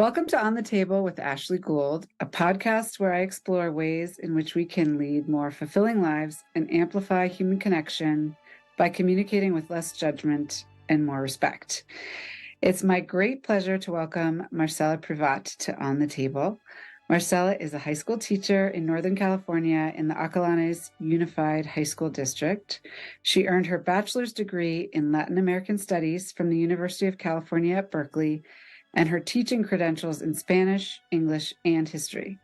Welcome to On the Table with Ashley Gould, a podcast where I explore ways in which we can lead more fulfilling lives and amplify human connection by communicating with less judgment and more respect. It's my great pleasure to welcome Marcela Privat to On the Table. Marcela is a high school teacher in Northern California in the Acalanes Unified High School District. She earned her bachelor's degree in Latin American Studies from the University of California at Berkeley and her teaching credentials in Spanish, English, and history.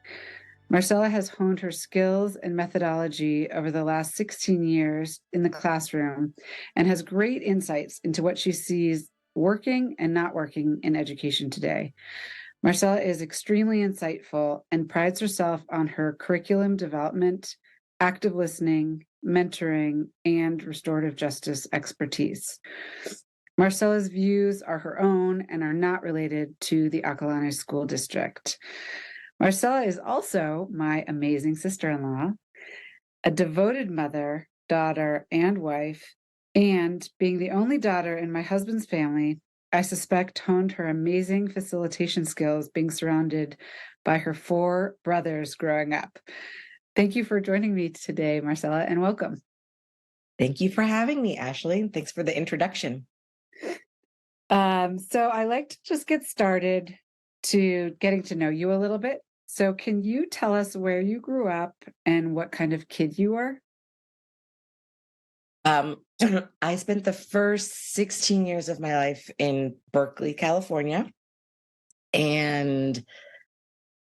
Marcela has honed her skills and methodology over the last 16 years in the classroom and has great insights into what she sees working and not working in education today. Marcela is extremely insightful and prides herself on her curriculum development, active listening, mentoring, and restorative justice expertise. Marcela's views are her own and are not related to the Acalanes School District. Marcela is also my amazing sister-in-law, a devoted mother, daughter, and wife, and being the only daughter in my husband's family, I suspect honed her amazing facilitation skills being surrounded by her 4 brothers growing up. Thank you for joining me today, Marcela, and welcome. Thank you for having me, Ashley. Thanks for the introduction. So I like to just get started to getting to know you a little bit. So can you tell us where you grew up and what kind of kid you were? I spent the first 16 years of my life in Berkeley, California. And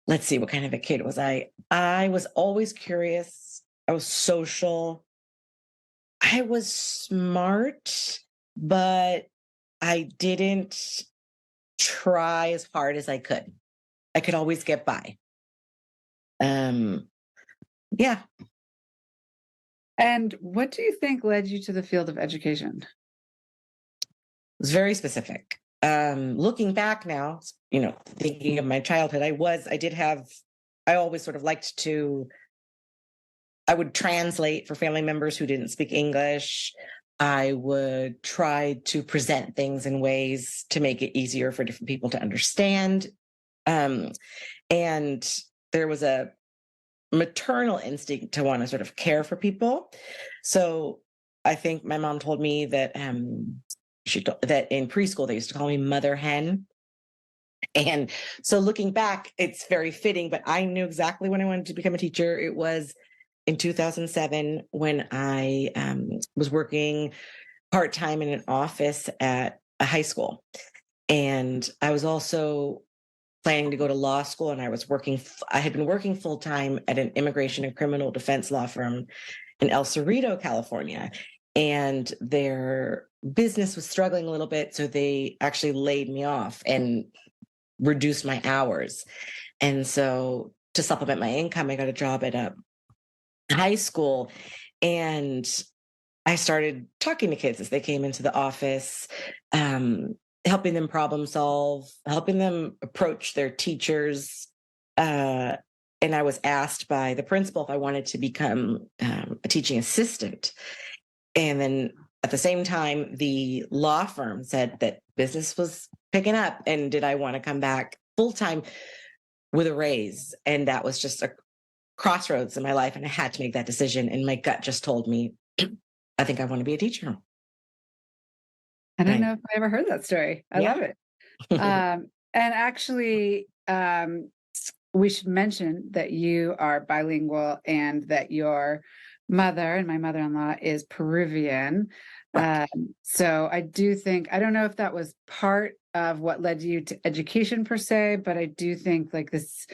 let's see, what kind of a kid was I? I was always curious. I was social. I was smart, but I didn't try as hard as I could. I could always get by. Yeah. And what do you think led you to the field of education? It was very specific. Looking back now, thinking of my childhood, I always sort of liked to, I would translate for family members who didn't speak English. I would try to present things in ways to make it easier for different people to understand. And there was a maternal instinct to want to sort of care for people. So I think my mom told me that that in preschool they used to call me Mother Hen. And so looking back, it's very fitting, but I knew exactly when I wanted to become a teacher. It was in 2007 when I was working part-time in an office at a high school. And I was also planning to go to law school, and I had been working full-time at an immigration and criminal defense law firm in El Cerrito, California. And their business was struggling a little bit, so they actually laid me off and reduced my hours. And so to supplement my income, I got a job at a high school, and I started talking to kids as they came into the office, helping them problem solve, helping them approach their teachers. And I was asked by the principal if I wanted to become a teaching assistant. And then at the same time, the law firm said that business was picking up, and did I want to come back full-time with a raise? And that was just a crossroads in my life, and I had to make that decision. And my gut just told me, I think I want to be a teacher. I don't know if I ever heard that story. I love it. And actually, we should mention that you are bilingual and that your mother and my mother-in-law is Peruvian. So I do think, I don't know if that was part of what led you to education per se, but I do think like this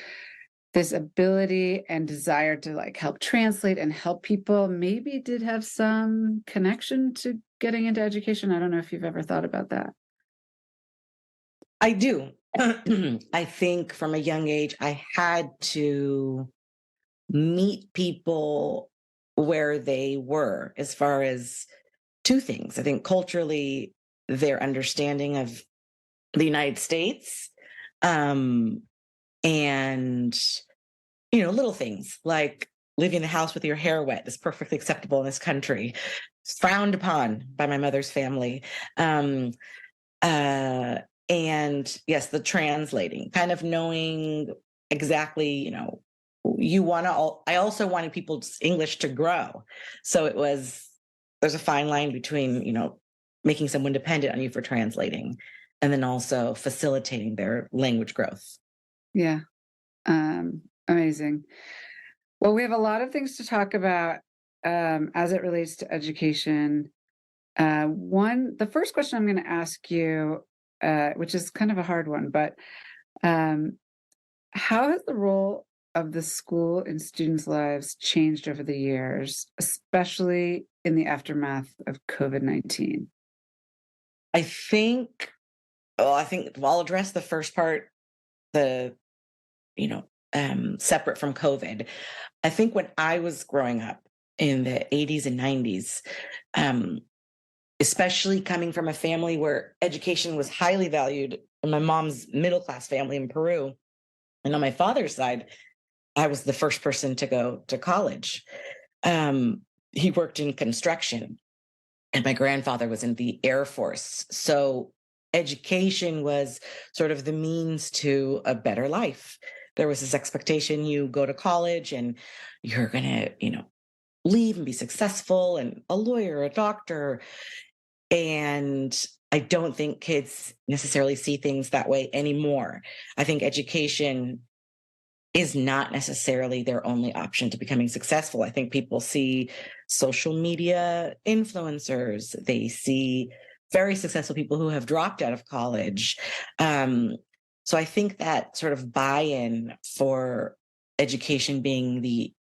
ability and desire to like help translate and help people maybe did have some connection to getting into education. I don't know if you've ever thought about that. I do. I think from a young age, I had to meet people where they were as far as 2 things. I think culturally, their understanding of the United States, and little things like leaving the house with your hair wet is perfectly acceptable in this country, frowned upon by my mother's family. And yes, the translating, kind of knowing exactly, I also wanted people's English to grow. So there's a fine line between, making someone dependent on you for translating and then also facilitating their language growth. Yeah. Amazing. Well, we have a lot of things to talk about as it relates to education. The first question I'm going to ask you, which is kind of a hard one, but how has the role of the school in students' lives changed over the years, especially in the aftermath of COVID-19? I think, I'll address the first part, the, separate from COVID. I think when I was growing up in the 80s and 90s, especially coming from a family where education was highly valued, in my mom's middle class family in Peru, and on my father's side, I was the first person to go to college. He worked in construction, and my grandfather was in the Air Force. So education was sort of the means to a better life. There was this expectation you go to college and you're going to, leave and be successful and a lawyer, a doctor. And I don't think kids necessarily see things that way anymore. I think education is not necessarily their only option to becoming successful. I think people see social media influencers, they see very successful people who have dropped out of college. So I think that sort of buy-in for education being the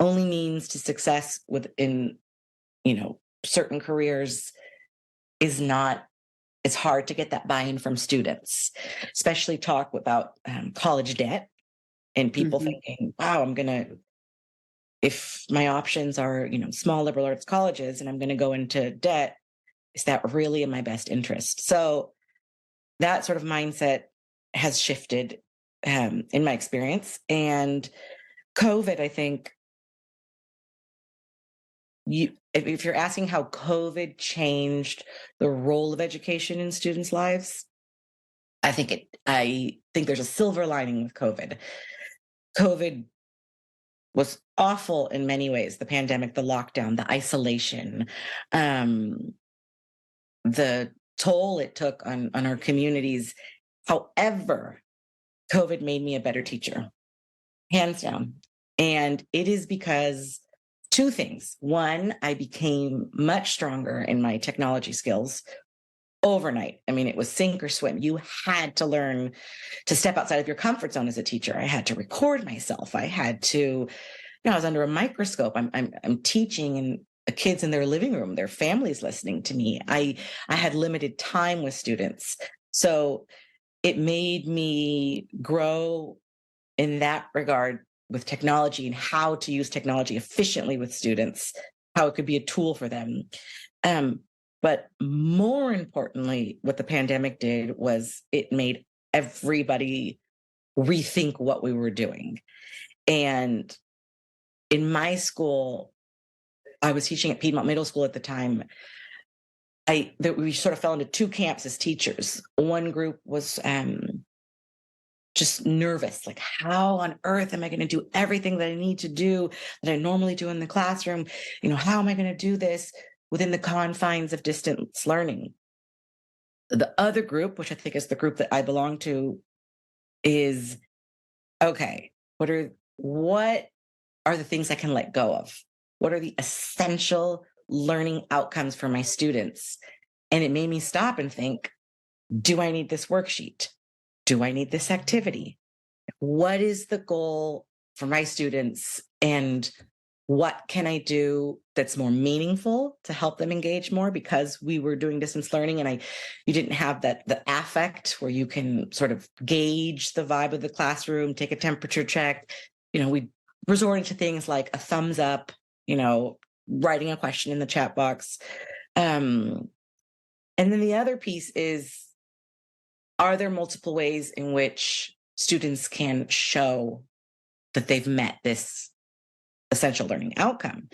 only means to success within, certain careers is not, it's hard to get that buy-in from students, especially talk about college debt and people thinking, wow, if my options are, small liberal arts colleges and I'm going to go into debt, is that really in my best interest? So that sort of mindset has shifted in my experience. And COVID, I think, if you're asking how COVID changed the role of education in students' lives, I think there's a silver lining with COVID. COVID was awful in many ways, the pandemic, the lockdown, the isolation, the toll it took on our communities. However, COVID made me a better teacher, hands down. And it is because two things. One, I became much stronger in my technology skills overnight. I mean, it was sink or swim. You had to learn to step outside of your comfort zone as a teacher. I had to record myself. I had to, I was under a microscope. I'm teaching and kids in their living room, their families listening to me. I had limited time with students. So it made me grow in that regard with technology and how to use technology efficiently with students, how it could be a tool for them. But more importantly, what the pandemic did was it made everybody rethink what we were doing. And in my school, I was teaching at Piedmont Middle School at the time. We sort of fell into two camps as teachers. One group was just nervous, like, how on earth am I going to do everything that I need to do that I normally do in the classroom? How am I going to do this within the confines of distance learning? The other group, which I think is the group that I belong to, is, okay, what are the things I can let go of? What are the essential learning outcomes for my students? And it made me stop and think, do I need this worksheet? Do I need this activity? What is the goal for my students? And what can I do that's more meaningful to help them engage more? Because we were doing distance learning and you didn't have the affect where you can sort of gauge the vibe of the classroom, take a temperature check. We resorted to things like a thumbs up, writing a question in the chat box. And then the other piece is, are there multiple ways in which students can show that they've met this essential learning outcome?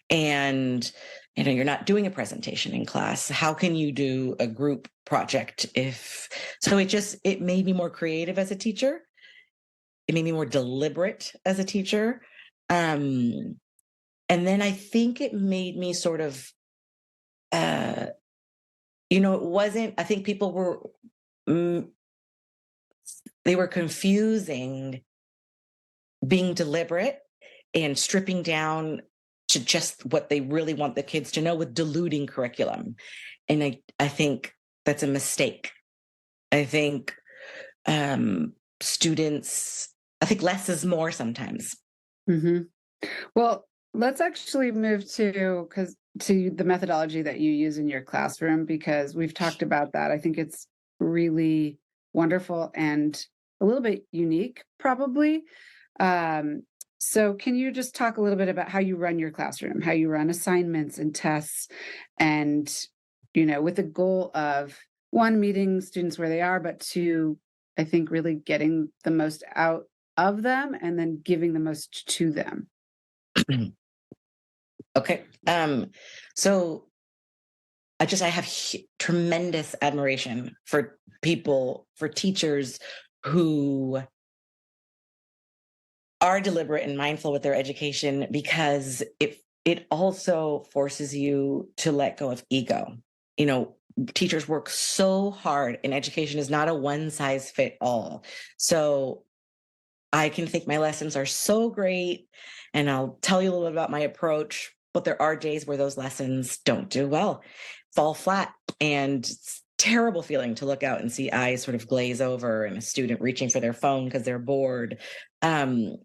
And you're not doing a presentation in class. How can you do a group project? It made me more creative as a teacher. It made me more deliberate as a teacher. And then I think it made me sort of, I think people they were confusing being deliberate and stripping down to just what they really want the kids to know with diluting curriculum. And I think that's a mistake. I think students, I think less is more sometimes. Mm-hmm. Well, let's actually move to the methodology that you use in your classroom, because we've talked about that. I think it's really wonderful and a little bit unique, probably. So can you just talk a little bit about how you run your classroom, how you run assignments and tests, and, with the goal of, one, meeting students where they are, but two, I think really getting the most out of them and then giving the most to them. Okay. So I have tremendous admiration for teachers who are deliberate and mindful with their education, because it also forces you to let go of ego. Teachers work so hard, and education is not a one size fit all. So I can think my lessons are so great, and I'll tell you a little bit about my approach, but there are days where those lessons don't do well, fall flat, and it's a terrible feeling to look out and see eyes sort of glaze over and a student reaching for their phone because they're bored. And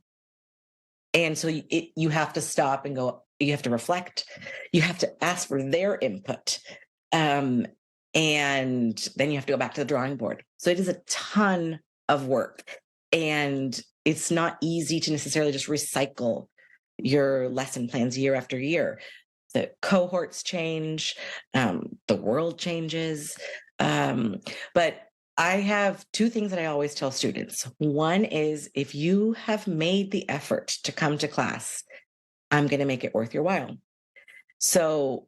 so you have to stop and go, you have to reflect, you have to ask for their input. And then you have to go back to the drawing board. So it is a ton of work, and it's not easy to necessarily just recycle your lesson plans year after year. The cohorts change, the world changes. But I have two things that I always tell students. One is, if you have made the effort to come to class, I'm going to make it worth your while. So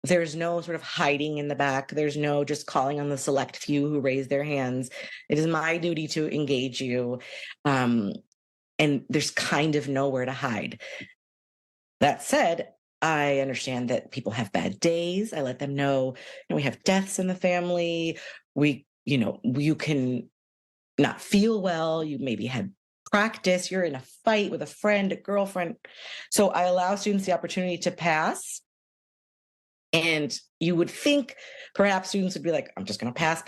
there's no sort of hiding in the back. There's no just calling on the select few who raise their hands. It is my duty to engage you. And there's kind of nowhere to hide. That said, I understand that people have bad days. I let them know, we have deaths in the family. You can not feel well. You maybe had practice. You're in a fight with a friend, a girlfriend. So I allow students the opportunity to pass. And you would think perhaps students would be like, I'm just going to pass.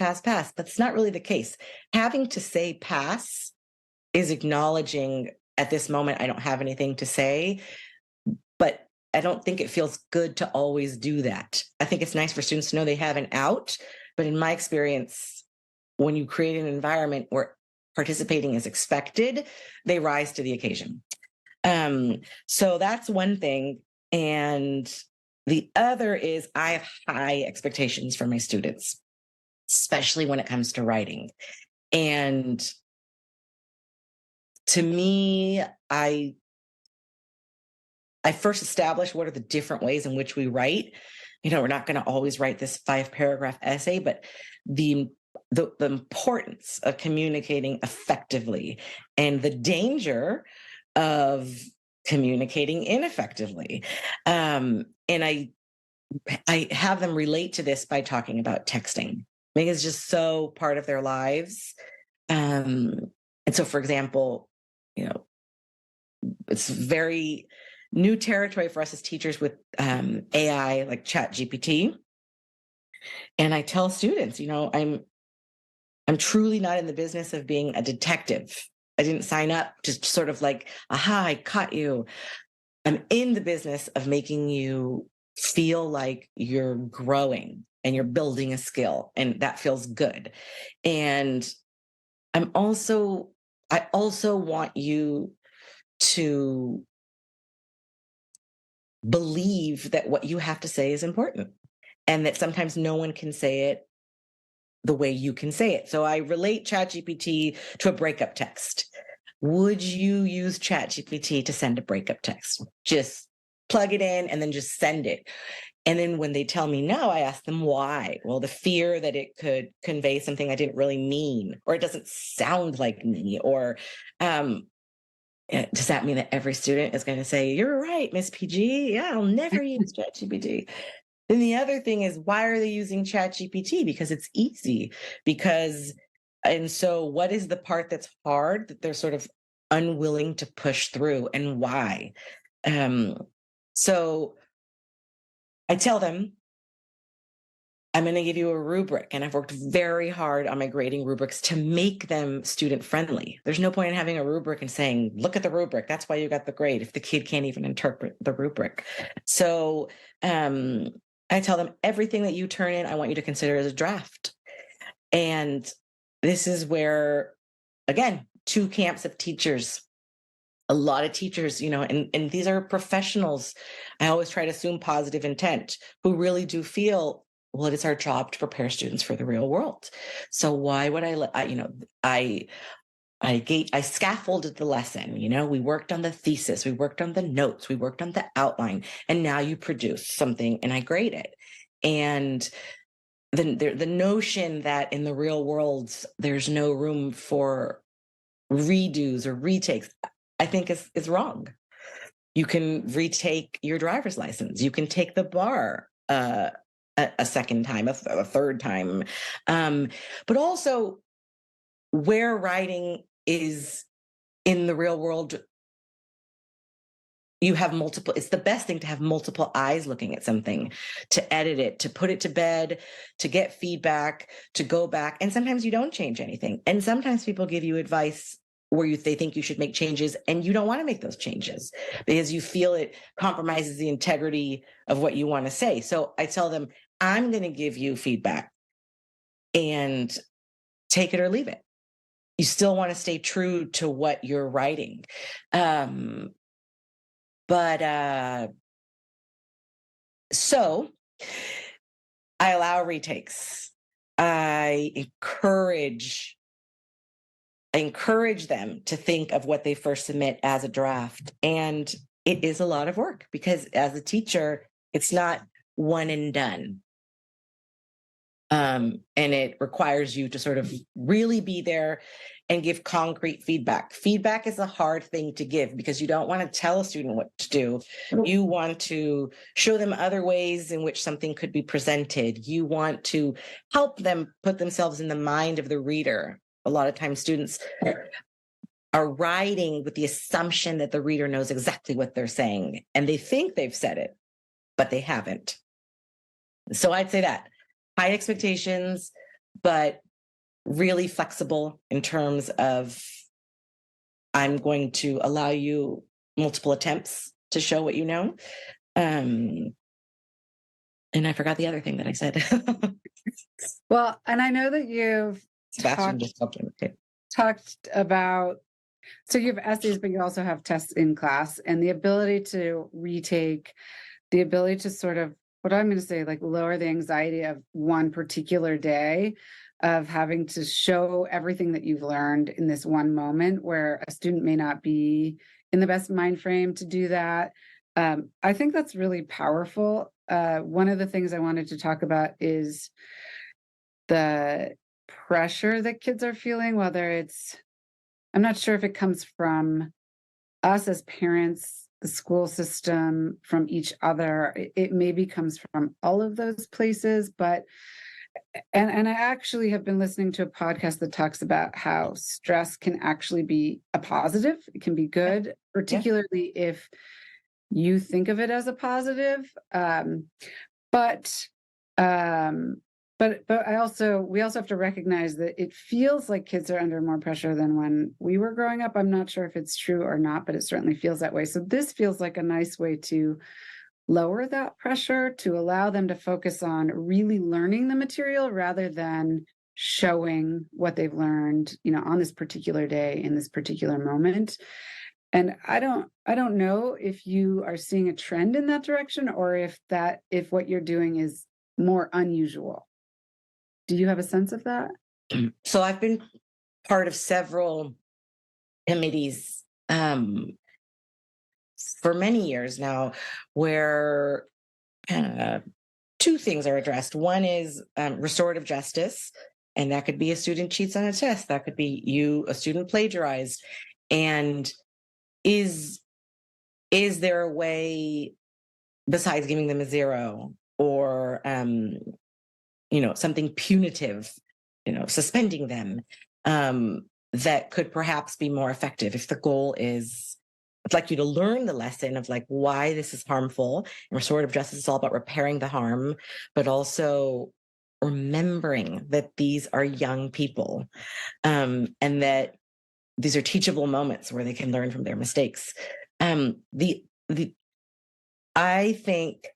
That's not really the case. Having to say pass is acknowledging, at this moment, I don't have anything to say. But I don't think it feels good to always do that. I think it's nice for students to know they have an out. But in my experience, when you create an environment where participating is expected, they rise to the occasion. So that's one thing. And the other is, I have high expectations for my students, especially when it comes to writing. And to me, I first establish what are the different ways in which we write. We're not going to always write this 5-paragraph essay, but the importance of communicating effectively and the danger of communicating ineffectively. And I have them relate to this by talking about texting. I think it's just so part of their lives. And so, for example, it's very new territory for us as teachers with AI, like ChatGPT. And I tell students, I'm truly not in the business of being a detective. I didn't sign up to sort of like, aha, I caught you. I'm in the business of making you feel like you're growing and you're building a skill, and that feels good. And I also want you to believe that what you have to say is important, and that sometimes no one can say it the way you can say it. So I relate ChatGPT to a breakup text. Would you use ChatGPT to send a breakup text? Just plug it in and then just send it. And then when they tell me no, I ask them why. Well, the fear that it could convey something I didn't really mean, or it doesn't sound like me, or does that mean that every student is going to say, "You're right, Miss PG. Yeah, I'll never use ChatGPT." Then the other thing is, why are they using ChatGPT? Because it's easy. And so what is the part that's hard that they're sort of unwilling to push through, and why? So I tell them, I'm going to give you a rubric, and I've worked very hard on my grading rubrics to make them student friendly. There's no point in having a rubric and saying, look at the rubric, that's why you got the grade, if the kid can't even interpret the rubric. So I tell them, everything that you turn in, I want you to consider as a draft. And this is where, again, two camps of teachers. A lot of teachers, and these are professionals. I always try to assume positive intent, who really do feel, well, it is our job to prepare students for the real world. So why would I scaffolded the lesson. We worked on the thesis, we worked on the notes, we worked on the outline, and now you produce something and I grade it. And the notion that in the real world, there's no room for redos or retakes, I think is wrong. You can retake your driver's license. You can take the bar a second time, a third time. But also, where writing is in the real world, you have multiple, it's the best thing to have multiple eyes looking at something, to edit it, to put it to bed, to get feedback, to go back. And sometimes you don't change anything. And sometimes people give you advice where they think you should make changes, and you don't want to make those changes because you feel it compromises the integrity of what you want to say. So I tell them, I'm going to give you feedback and take it or leave it. You still want to stay true to what you're writing. So I allow retakes. I encourage them to think of what they first submit as a draft. And it is a lot of work because as a teacher, it's not one and done. And it requires you to sort of really be there and give concrete feedback. Feedback is a hard thing to give because you don't want to tell a student what to do. You want to show them other ways in which something could be presented. You want to help them put themselves in the mind of the reader. A lot of times students are writing with the assumption that the reader knows exactly what they're saying, and they think they've said it, but they haven't. So I'd say that. High expectations, but really flexible in terms of I'm going to allow you multiple attempts to show what you know. And I forgot the other thing that I said. Well, and I know that you've talked about, so you have essays, but you also have tests in class, and the ability to retake, the ability to sort of, what I'm going to say, like lower the anxiety of one particular day of having to show everything that you've learned in this one moment where a student may not be in the best mind frame to do that. I think that's really powerful. One of the things I wanted to talk about is the pressure that kids are feeling, whether it's, I'm not sure if it comes from us as parents, the school system, from each other. It maybe comes from all of those places, but and I actually have been listening to a podcast that talks about how stress can actually be a positive. It can be good, particularly if you think of it as a positive. But we also have to recognize that it feels like kids are under more pressure than when we were growing up. I'm not sure if it's true or not, but it certainly feels that way. So this feels like a nice way to lower that pressure, to allow them to focus on really learning the material rather than showing what they've learned, on this particular day in this particular moment. And I don't know if you are seeing a trend in that direction, or if what you're doing is more unusual. Do you have a sense of that? So I've been part of several committees for many years now where two things are addressed. One is restorative justice, and that could be a student cheats on a test. That could be a student plagiarized. And is there a way besides giving them a 0 or something punitive, suspending them, that could perhaps be more effective if the goal is, I'd like you to learn the lesson of like why this is harmful. And restorative justice is all about repairing the harm, but also remembering that these are young people, and that these are teachable moments where they can learn from their mistakes. I think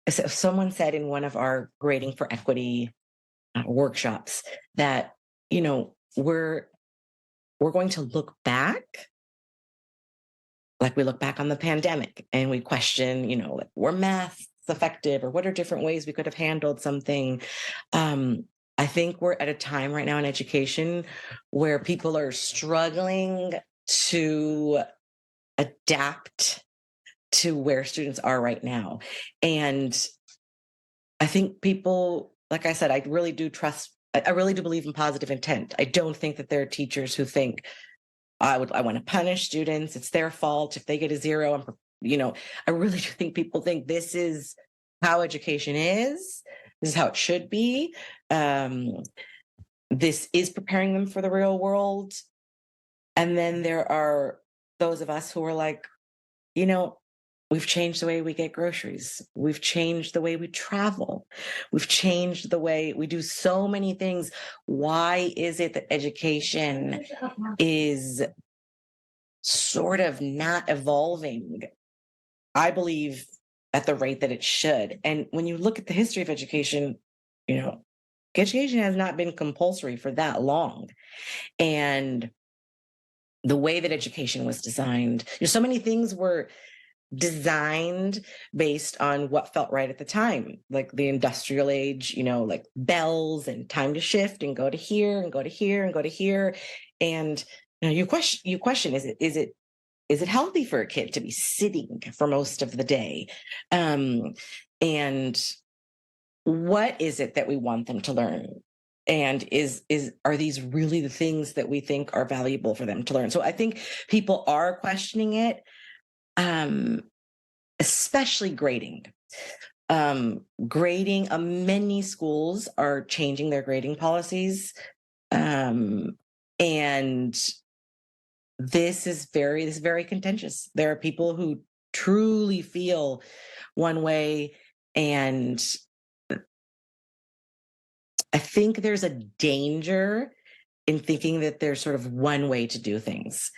someone said in one of our grading for equity workshops that we're going to look back like we look back on the pandemic and we question, like, were masks effective, or what are different ways we could have handled something? I think we're at a time right now in education where people are struggling to adapt to where students are right now. And I think people, like I said, I really do believe in positive intent. I don't think that there are teachers who think, I want to punish students. It's their fault if they get a 0. I really do think people think this is how education is. This is how it should be. This is preparing them for the real world. And then there are those of us who are like, we've changed the way we get groceries. We've changed the way we travel. We've changed the way we do so many things. Why is it that education is sort of not evolving, I believe, at the rate that it should? And when you look at the history of education, education has not been compulsory for that long. And the way that education was designed, so many things were designed based on what felt right at the time, like the industrial age, like bells and time to shift and go to here and go to here and go to here. And you question, is it healthy for a kid to be sitting for most of the day? And what is it that we want them to learn? And are these really the things that we think are valuable for them to learn? So I think people are questioning it, especially grading. Many schools are changing their grading policies. And this is very contentious. There are people who truly feel one way, and I think there's a danger in thinking that there's sort of one way to do things.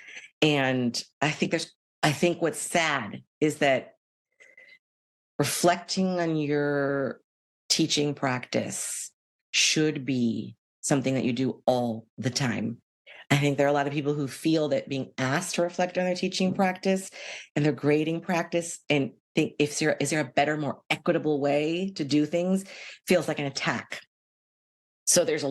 And I think what's sad is that reflecting on your teaching practice should be something that you do all the time. I think there are a lot of people who feel that being asked to reflect on their teaching practice and their grading practice and think, is there a better, more equitable way to do things, feels like an attack. So there's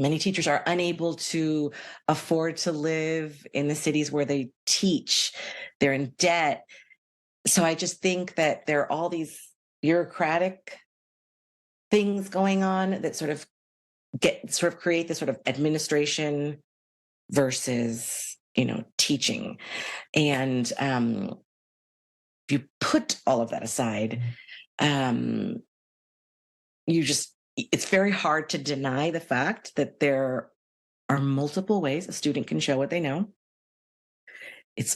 many teachers are unable to afford to live in the cities where they teach. They're in debt. So I just think that there are all these bureaucratic things going on that sort of create this sort of administration versus, teaching. And if you put all of that aside, it's very hard to deny the fact that there are multiple ways a student can show what they know. It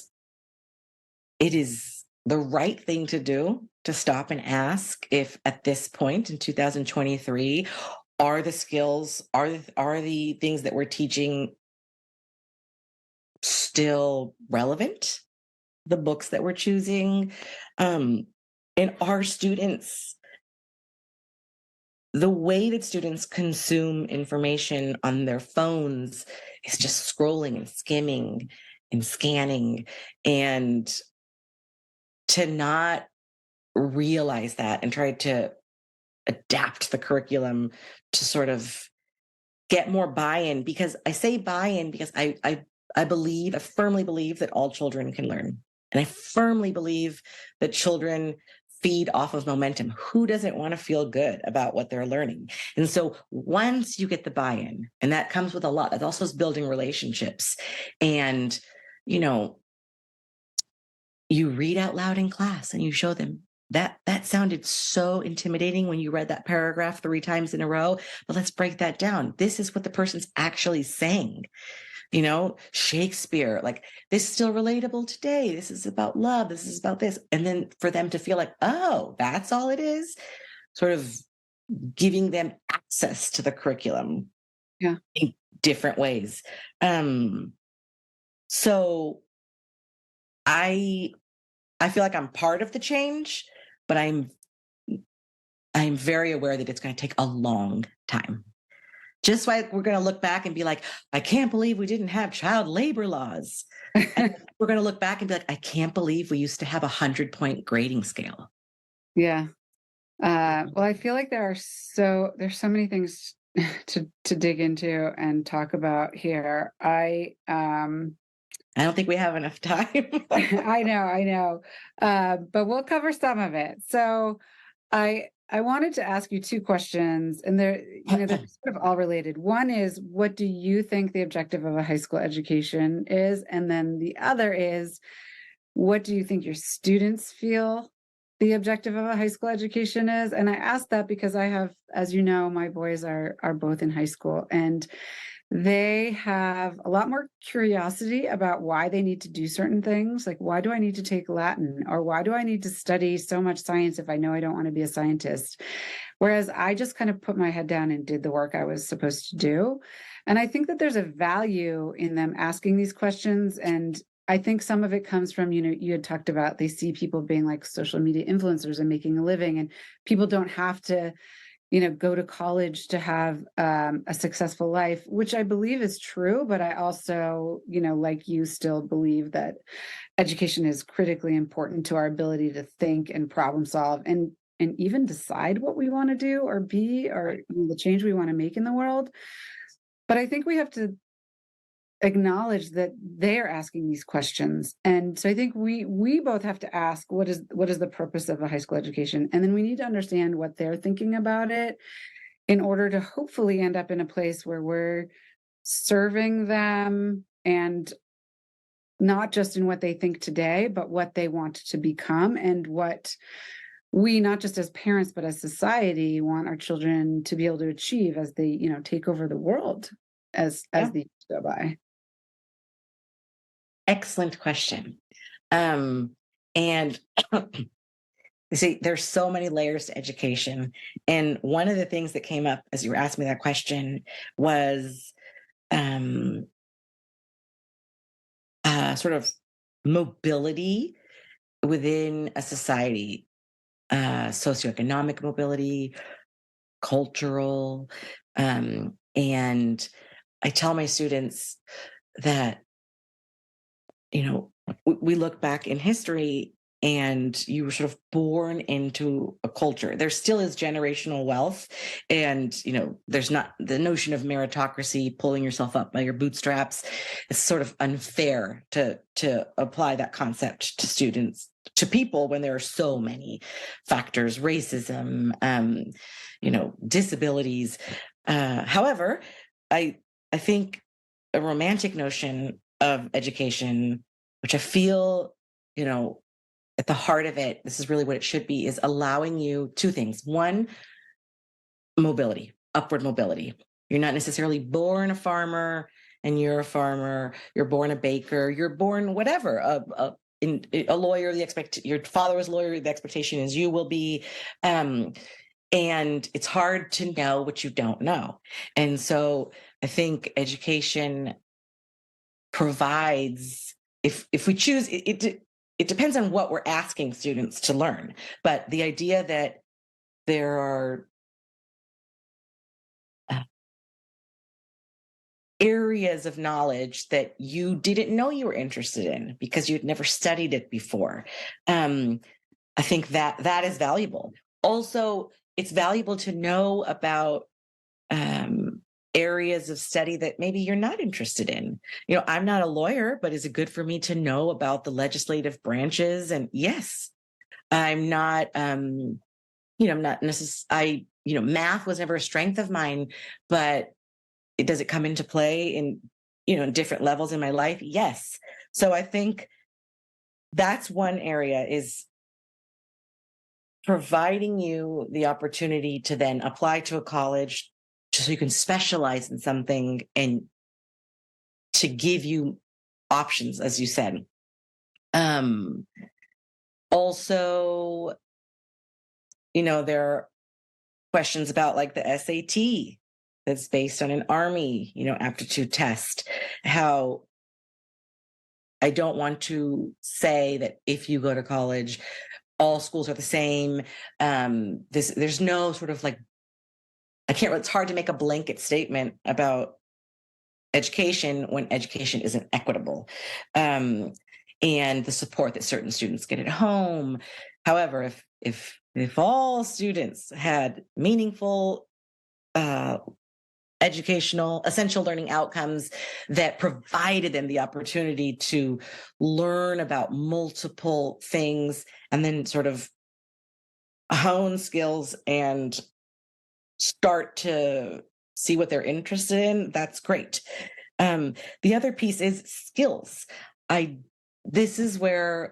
is the right thing to do to stop and ask if at this point in 2023, are the skills, are the things that we're teaching still relevant? The books that we're choosing, and our students, the way that students consume information on their phones is just scrolling and skimming and scanning, and to not realize that and try to adapt the curriculum to sort of get more buy-in, because I say buy-in because I firmly believe that all children can learn. And I firmly believe that children feed off of momentum. Who doesn't want to feel good about what they're learning? And so once you get the buy-in, and that comes with a lot, that also is building relationships. And, you know, you read out loud in class and you show them that sounded so intimidating when you read that paragraph 3 times in a row, but let's break that down. This is what the person's actually saying. You know, Shakespeare, like, this is still relatable today. This is about love. This is about this. And then for them to feel like, oh, that's all it is, sort of giving them access to the curriculum in different ways. So I feel like I'm part of the change, but I'm very aware that it's going to take a long time. Just like we're going to look back and be like, I can't believe we didn't have child labor laws. And we're going to look back and be like, I can't believe we used to have 100-point grading scale. Yeah. Well, I feel like there's so many things to dig into and talk about here. I don't think we have enough time. I know. But we'll cover some of it. So I wanted to ask you 2 questions, and they're sort of all related. One is, what do you think the objective of a high school education is? And then the other is, what do you think your students feel the objective of a high school education is? And I asked that because I have, as you know, my boys are both in high school, and they have a lot more curiosity about why they need to do certain things. Like, why do I need to take Latin? Or why do I need to study so much science if I know I don't want to be a scientist? Whereas I just kind of put my head down and did the work I was supposed to do. And I think that there's a value in them asking these questions. And I think some of it comes from, you had talked about, they see people being like social media influencers and making a living, and people don't have to go to college to have a successful life, which I believe is true. But I also, like you, still believe that education is critically important to our ability to think and problem solve and even decide what we want to do or be, or the change we want to make in the world. But I think we have to acknowledge that they are asking these questions. And so I think we both have to ask, what is the purpose of a high school education? And then we need to understand what they're thinking about it in order to hopefully end up in a place where we're serving them, and not just in what they think today, but what they want to become, and what we, not just as parents, but as society, want our children to be able to achieve as they, take over the world as the years go by. Excellent question. And you see, there's so many layers to education. And one of the things that came up as you were asking me that question was sort of mobility within a society, socioeconomic mobility, cultural. And I tell my students that, we look back in history and you were sort of born into a culture. There still is generational wealth. And, there's not the notion of meritocracy, pulling yourself up by your bootstraps. It's sort of unfair to apply that concept to students, to people, when there are so many factors, racism, disabilities. However, I think a romantic notion of education, which I feel, at the heart of it, this is really what it should be, is allowing you 2 things. One, mobility, upward mobility. You're not necessarily born a farmer and you're a farmer. You're born a baker. You're born whatever, a lawyer. Your father was a lawyer. The expectation is you will be. And it's hard to know what you don't know. And so I think education provides, if we choose it depends on what we're asking students to learn, but the idea that there are areas of knowledge that you didn't know you were interested in because you'd never studied it before, I think that is valuable. Also, it's valuable to know about areas of study that maybe you're not interested in. I'm not a lawyer, but is it good for me to know about the legislative branches? And yes, I'm not, I'm not necessarily, math was never a strength of mine, but does it come into play in different levels in my life? Yes. So I think that's one area, is providing you the opportunity to then apply to a college just so you can specialize in something and to give you options, as you said. Also, there are questions about like the SAT that's based on an Army, aptitude test. How I don't want to say that if you go to college, all schools are the same. There's no sort of like, it's hard to make a blanket statement about education when education isn't equitable. And the support that certain students get at home. However, if all students had meaningful educational, essential learning outcomes that provided them the opportunity to learn about multiple things and then sort of hone skills and start to see what they're interested in, that's great. The other piece is skills. This is why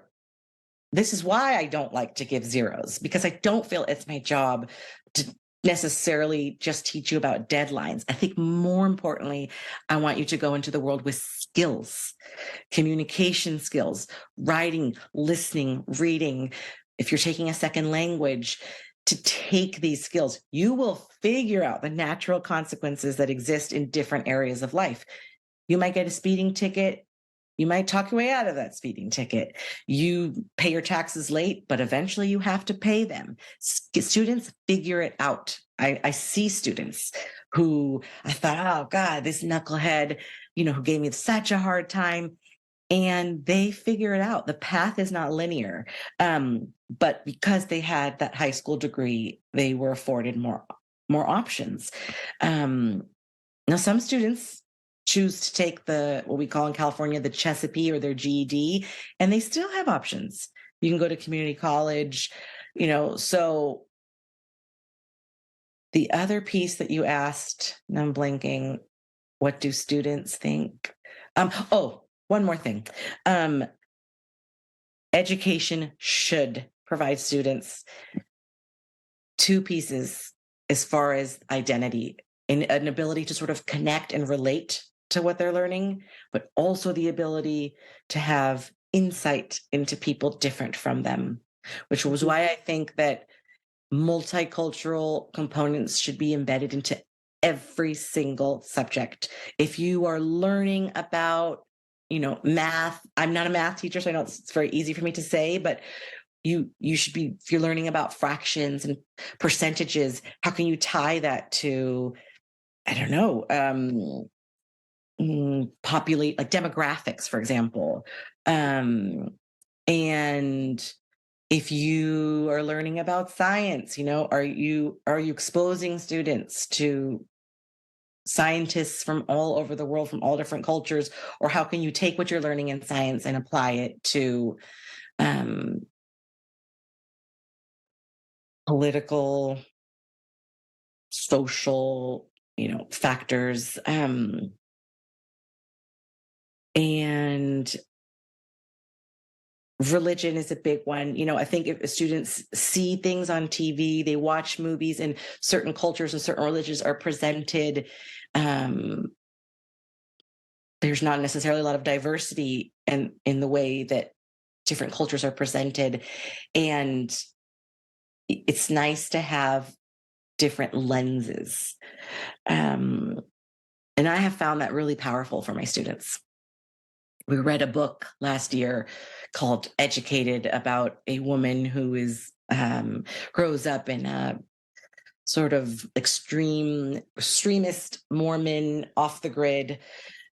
I don't like to give zeros, because I don't feel it's my job to necessarily just teach you about deadlines. I think more importantly, I want you to go into the world with skills, communication skills, writing, listening, reading. If you're taking a second language, to take these skills, you will figure out the natural consequences that exist in different areas of life. You might get a speeding ticket. You might talk your way out of that speeding ticket. You pay your taxes late, but eventually you have to pay them. Students figure it out. I see students who I thought, oh God, this knucklehead, who gave me such a hard time. And they figure it out. The path is not linear. But because they had that high school degree, they were afforded more options. Now, some students choose to take what we call in California, the Chesapeake or their GED, and they still have options. You can go to community college, so the other piece that you asked, and I'm blanking, what do students think? One more thing. Education should provide students two pieces as far as identity, and an ability to sort of connect and relate to what they're learning, but also the ability to have insight into people different from them, which was why I think that multicultural components should be embedded into every single subject. If you are learning about, math, I'm not a math teacher, so I know it's very easy for me to say, but you should be, if you're learning about fractions and percentages, how can you tie that to, I don't know, populate, like demographics, for example. And if you are learning about science, are you exposing students to scientists from all over the world, from all different cultures? Or how can you take what you're learning in science and apply it to political, social, factors? And religion is a big one. I think if students see things on TV, they watch movies, and certain cultures and certain religions are presented, there's not necessarily a lot of diversity in the way that different cultures are presented. And it's nice to have different lenses. And I have found that really powerful for my students. We read a book last year called Educated, about a woman who grows up in a sort of extremist Mormon, off the grid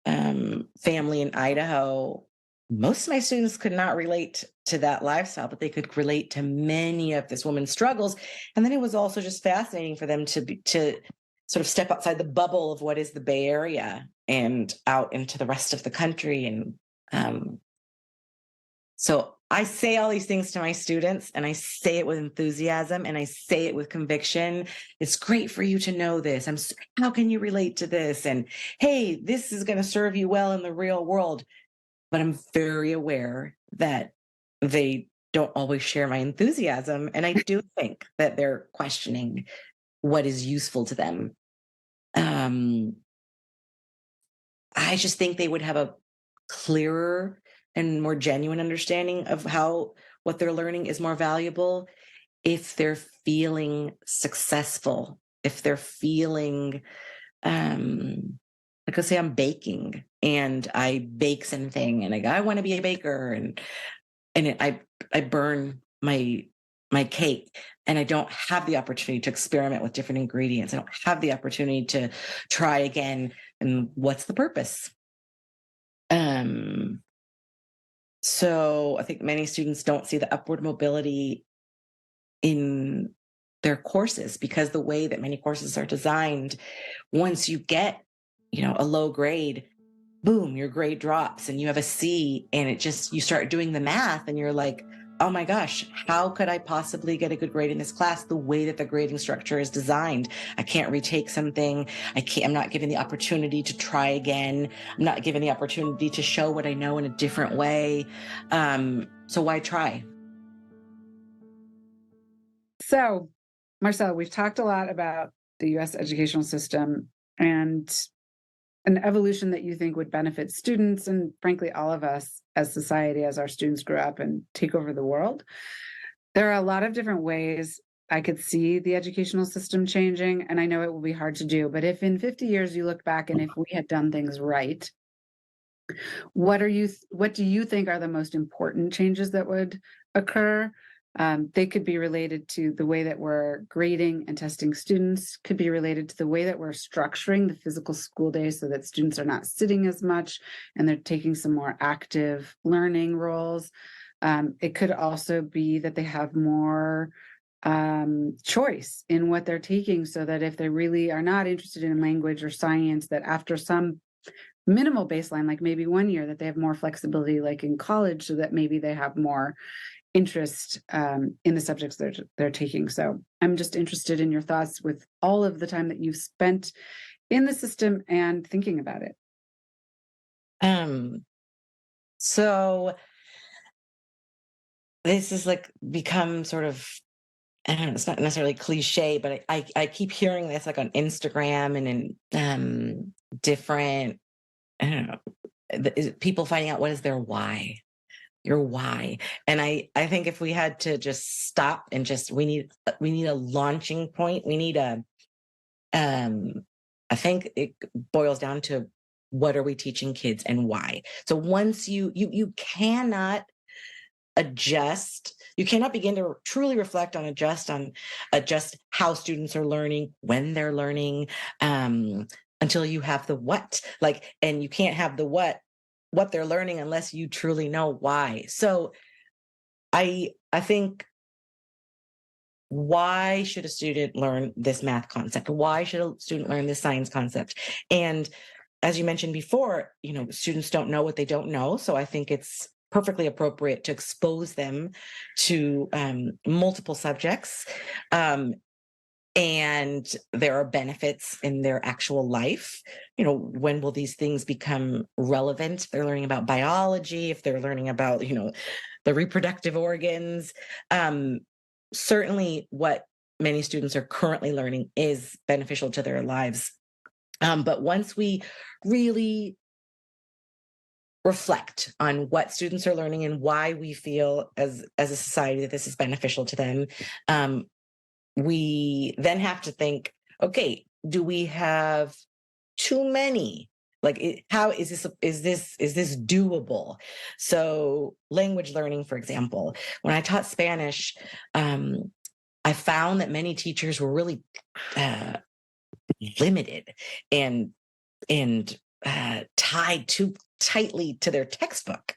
family in Idaho. Most of my students could not relate to that lifestyle, but they could relate to many of this woman's struggles. And then it was also just fascinating for them to sort of step outside the bubble of what is the Bay Area and out into the rest of the country. And so I say all these things to my students, and I say it with enthusiasm, and I say it with conviction. It's great for you to know this. How can you relate to this? And hey, this is going to serve you well in the real world. But I'm very aware that they don't always share my enthusiasm. And I do think that they're questioning what is useful to them. I just think they would have a clearer and more genuine understanding of how what they're learning is more valuable if they're feeling successful, if they're feeling, like I say, I'm baking and I bake something and I want to be a baker, and I burn my cake, and I don't have the opportunity to experiment with different ingredients. I don't have the opportunity to try again. And what's the purpose? So I think many students don't see the upward mobility in their courses, because the way that many courses are designed, once you get, a low grade, boom, your grade drops and you have a C, and you start doing the math and you're like, oh my gosh, how could I possibly get a good grade in this class the way that the grading structure is designed? I can't retake something. I'm not given the opportunity to try again. I'm not given the opportunity to show what I know in a different way. So why try? So, Marcela, we've talked a lot about the US educational system and an evolution that you think would benefit students and, frankly, all of us as society, as our students grow up and take over the world. There are a lot of different ways I could see the educational system changing, and I know it will be hard to do, but if in 50 years you look back and if we had done things right, what do you think are the most important changes that would occur? They could be related to the way that we're grading and testing students, could be related to the way that we're structuring the physical school day so that students are not sitting as much and they're taking some more active learning roles. It could also be that they have more choice in what they're taking, so that if they really are not interested in language or science, that after some minimal baseline, like maybe 1 year, that they have more flexibility, like in college, so that maybe they have more interest in the subjects they're taking. So I'm just interested in your thoughts with all of the time that you've spent in the system and thinking about it. So this is like become sort of, I don't know, it's not necessarily cliche, but I keep hearing this like on Instagram and in different, I don't know, people finding out what is their why. Your why. And I think if we had to just stop and we need a launching point. We need I think it boils down to, what are we teaching kids and why? So once you cannot adjust, you cannot begin to truly reflect on adjust how students are learning, when they're learning, until you have the what. And you can't have the what they're learning unless you truly know why. So I think, why should a student learn this math concept? Why should a student learn this science concept? And as you mentioned before, students don't know what they don't know. So I think it's perfectly appropriate to expose them to multiple subjects. And there are benefits in their actual life. When will these things become relevant? If they're learning about biology, if they're learning about, the reproductive organs. Certainly what many students are currently learning is beneficial to their lives. But once we really reflect on what students are learning and why we feel as a society that this is beneficial to them, we then have to think, okay, do we have too many? How is this doable? So language learning, for example, when I taught Spanish, I found that many teachers were really limited and tied too tightly to their textbook.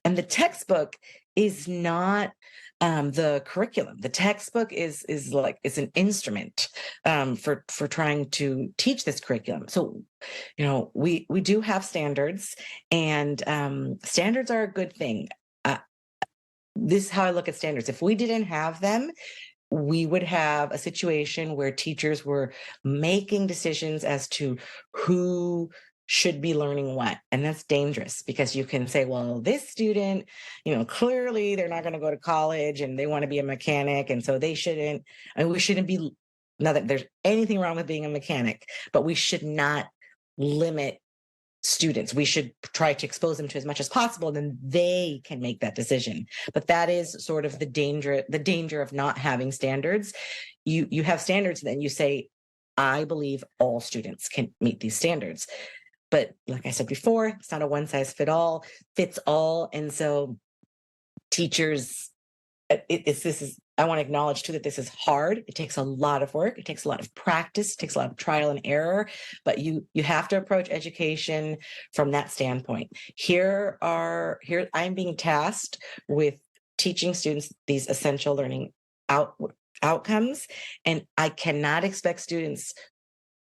And the textbook is not The curriculum, the textbook is like, it's an instrument for trying to teach this curriculum. So, we do have standards, and standards are a good thing. This is how I look at standards. If we didn't have them, we would have a situation where teachers were making decisions as to who should be learning what. And that's dangerous, because you can say, well, this student, clearly they're not going to go to college and they want to be a mechanic. And so they shouldn't, we shouldn't be, not that there's anything wrong with being a mechanic, but we should not limit students. We should try to expose them to as much as possible, then they can make that decision. But that is sort of the danger of not having standards. You have standards, then you say, I believe all students can meet these standards. But like I said before, it's not a one size fits all. And so teachers, I want to acknowledge too that this is hard. It takes a lot of work. It takes a lot of practice. It takes a lot of trial and error, but you have to approach education from that standpoint. Here I'm being tasked with teaching students these essential learning outcomes. And I cannot expect students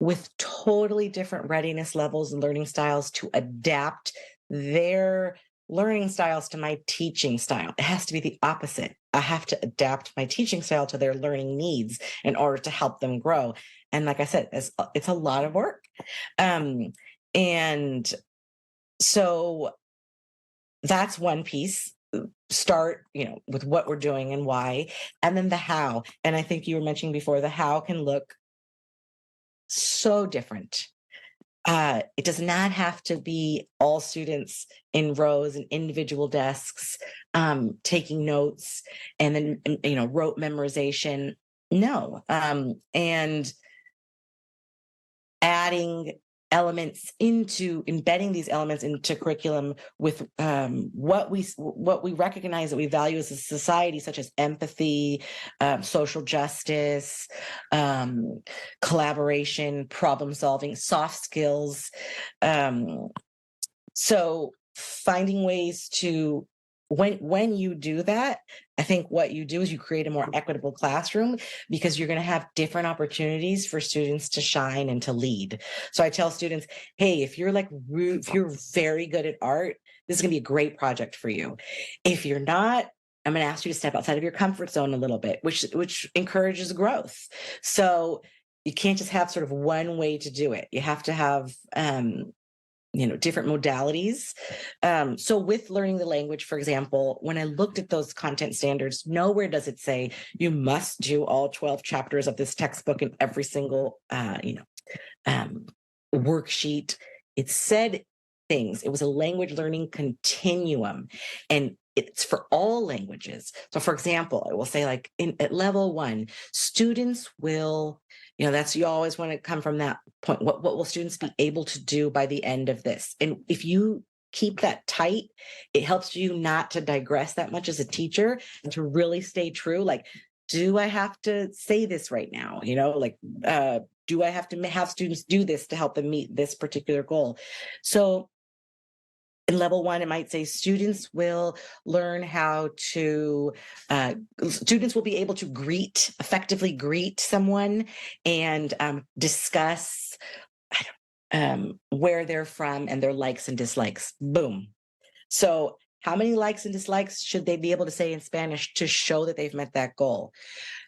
with totally different readiness levels and learning styles to adapt their learning styles to my teaching style. It has to be the opposite. I have to adapt my teaching style to their learning needs in order to help them grow. And like I said, it's a lot of work. And so that's one piece. Start, with what we're doing and why, and then the how. And I think you were mentioning before, the how can look so different. It does not have to be all students in rows and individual desks, taking notes and then, rote memorization. No. And embedding these elements into curriculum with what we recognize that we value as a society, such as empathy, social justice, collaboration, problem solving, soft skills. So finding ways to, when you do that, I think what you do is you create a more equitable classroom, because you're going to have different opportunities for students to shine and to lead. So I tell students, hey, if you're very good at art, this is going to be a great project for you. If you're not, I'm going to ask you to step outside of your comfort zone a little bit, which encourages growth. So you can't just have sort of one way to do it. You have to have different modalities. So with learning the language, for example, when I looked at those content standards, nowhere does it say you must do all 12 chapters of this textbook in every single, worksheet. It said things. It was a language learning continuum, and it's for all languages. So for example, I will say, like at level 1, students will, you always want to come from that point. What will students be able to do by the end of this? And if you keep that tight, it helps you not to digress that much as a teacher and to really stay true. Like, do I have to say this right now? Do I have to have students do this to help them meet this particular goal? So in level 1, it might say students will learn how to, students will be able to effectively greet someone and discuss where they're from and their likes and dislikes. Boom. So how many likes and dislikes should they be able to say in Spanish to show that they've met that goal?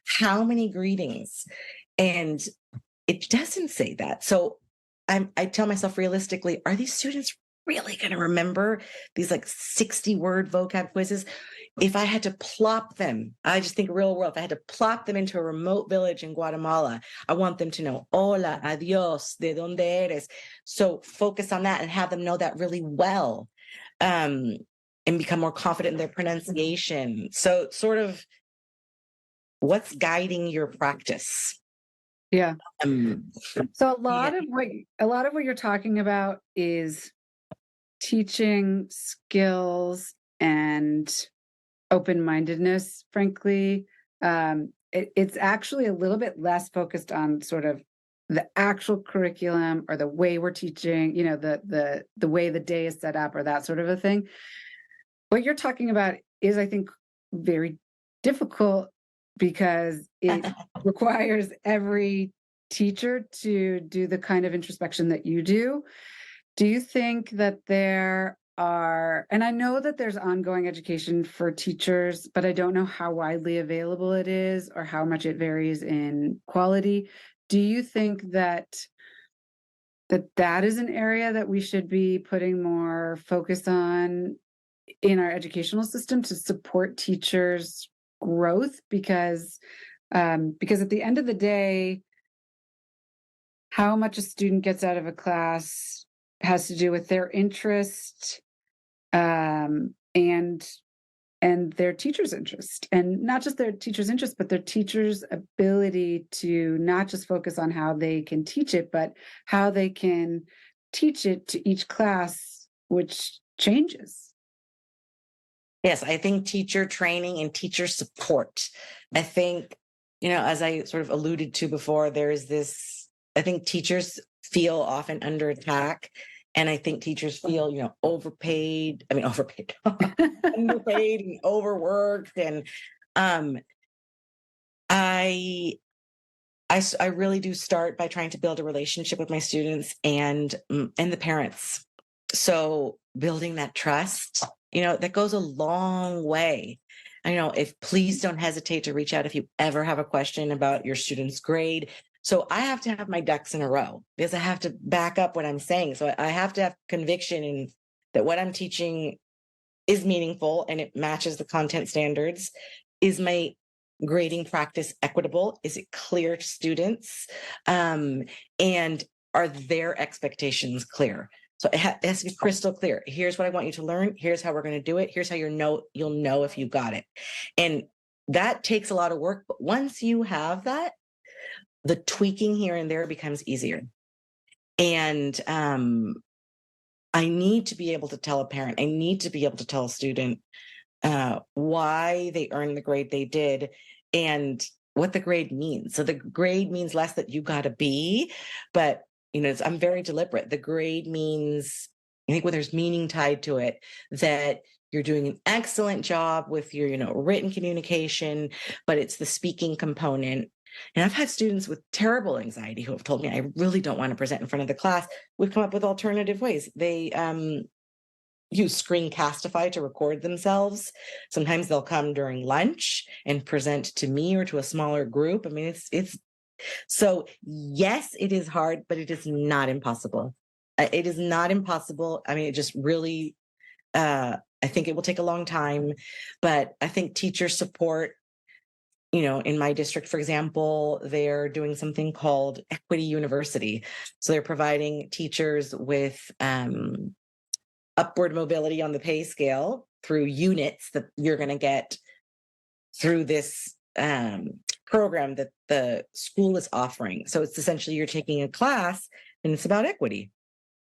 How many greetings? And it doesn't say that. So I tell myself realistically, are these students really going to remember these like 60-word vocab quizzes? If I had to plop them, I just think real world, if I had to plop them into a remote village in Guatemala, I want them to know, hola, adios, de donde eres. So focus on that and have them know that really well, and become more confident in their pronunciation. So sort of what's guiding your practice? Yeah. So a lot of what you're talking about is teaching skills and open-mindedness, frankly. It's actually a little bit less focused on sort of the actual curriculum or the way we're teaching, the way the day is set up or that sort of a thing. What you're talking about is, I think, very difficult because it requires every teacher to do the kind of introspection that you do. Do you think that there are, and I know that there's ongoing education for teachers, but I don't know how widely available it is or how much it varies in quality. Do you think that is an area that we should be putting more focus on in our educational system to support teachers' growth? Because at the end of the day, how much a student gets out of a class has to do with their interest, and their teacher's interest, and not just their teacher's interest, but their teacher's ability to not just focus on how they can teach it, but how they can teach it to each class, which changes. Yes, I think teacher training and teacher support. I think, as I sort of alluded to before, there's this, I think teachers feel often under attack. And I think teachers feel, underpaid and overworked. And I really do start by trying to build a relationship with my students and the parents. So building that trust, that goes a long way. If please don't hesitate to reach out if you ever have a question about your student's grade. So I have to have my ducks in a row because I have to back up what I'm saying. So I have to have conviction in that what I'm teaching is meaningful and it matches the content standards. Is my grading practice equitable? Is it clear to students? And are their expectations clear? So it has to be crystal clear. Here's what I want you to learn. Here's how we're going to do it. Here's how you'll know if you got it. And that takes a lot of work. But once you have that, the tweaking here and there becomes easier. And I need to be able to tell a parent, I need to be able to tell a student why they earned the grade they did and what the grade means. So the grade means less that you got a B, but I'm very deliberate. The grade means, I think when there's meaning tied to it, that you're doing an excellent job with your, written communication, but it's the speaking component. And I've had students with terrible anxiety who have told me, I really don't want to present in front of the class. We've come up with alternative ways. They use Screencastify to record themselves. Sometimes they'll come during lunch and present to me or to a smaller group. I mean, it's so yes, it is hard, but it is not impossible. It is not impossible. I mean, it just really, I think it will take a long time, but I think teacher support, in my district, for example, they're doing something called Equity University. So they're providing teachers with upward mobility on the pay scale through units that you're going to get through this program that the school is offering. So it's essentially you're taking a class and it's about equity.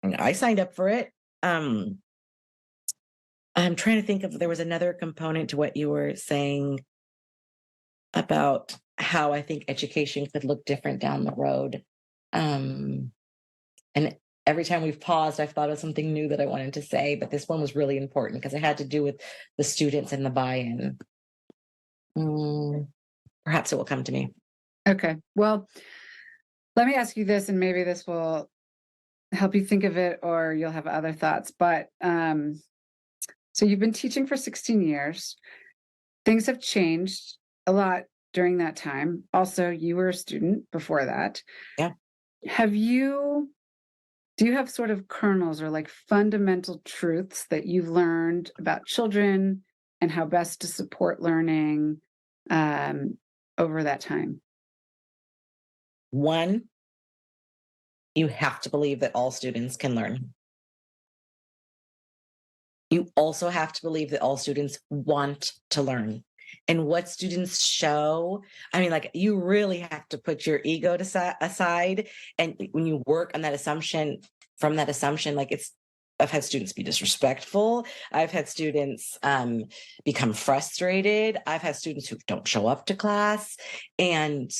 And I signed up for it. I'm trying to think if there was another component to what you were saying about how I think education could look different down the road. And every time we've paused, I've thought of something new that I wanted to say, but this one was really important because it had to do with the students and the buy-in. Perhaps it will come to me. Okay. Well, let me ask you this, and maybe this will help you think of it, or you'll have other thoughts. But so you've been teaching for 16 years. Things have changed a lot during that time. Also, you were a student before that. Yeah. Do you have sort of kernels or like fundamental truths that you've learned about children and how best to support learning over that time? One, you have to believe that all students can learn. You also have to believe that all students want to learn. And what students show, I mean, like, you really have to put your ego aside. And when you work on that assumption, from that assumption, like, I've had students be disrespectful. I've had students become frustrated. I've had students who don't show up to class. And,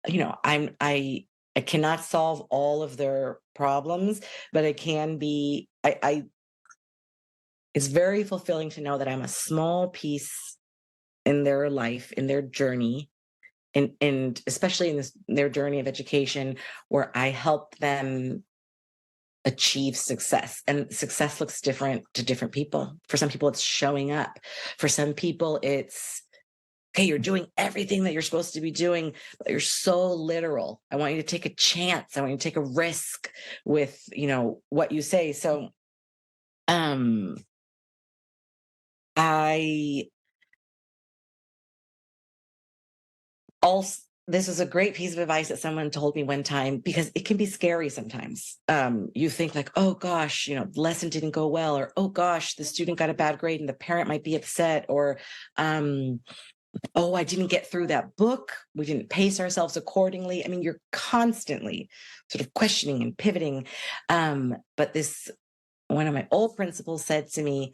I cannot solve all of their problems, but I can be, it's very fulfilling to know that I'm a small piece in their life, in their journey, and especially in their journey of education, where I help them achieve success. And success looks different to different people. For some people, it's showing up. For some people, it's, okay, you're doing everything that you're supposed to be doing, but you're so literal. I want you to take a chance. I want you to take a risk with, what you say. So, I also, this is a great piece of advice that someone told me one time, because it can be scary sometimes. You think like, oh gosh, the lesson didn't go well, or oh gosh, the student got a bad grade and the parent might be upset, or oh, I didn't get through that book. We didn't pace ourselves accordingly. I mean, you're constantly sort of questioning and pivoting. But one of my old principals said to me,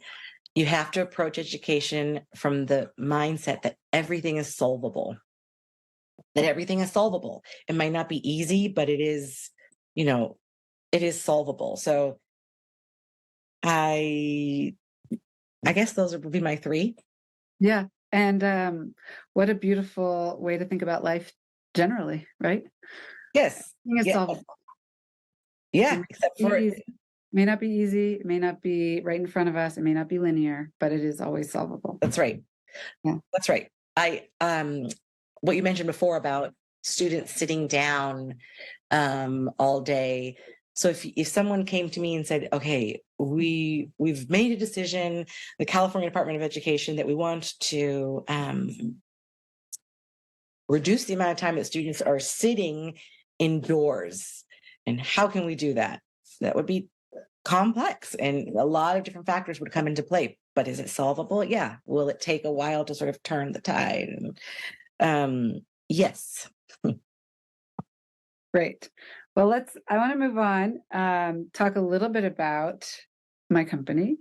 you have to approach education from the mindset that everything is solvable. That everything is solvable. It might not be easy, but it is, it is solvable. So I guess those would be my three. Yeah. And what a beautiful way to think about life generally, right? Yes. Everything is Yeah. solvable. Yeah. Except for It may not be easy. It may not be right in front of us. It may not be linear, but it is always solvable. that's right. Yeah. That's right. What you mentioned before about students sitting down all day. So if someone came to me and said, okay, we've made a decision, the California Department of Education, that we want to reduce the amount of time that students are sitting indoors, and how can we do that? That would be complex, and a lot of different factors would come into play. But is it solvable? Yeah. Will it take a while to sort of turn the tide? And yes. Great. Well, I want to move on, talk a little bit about my company.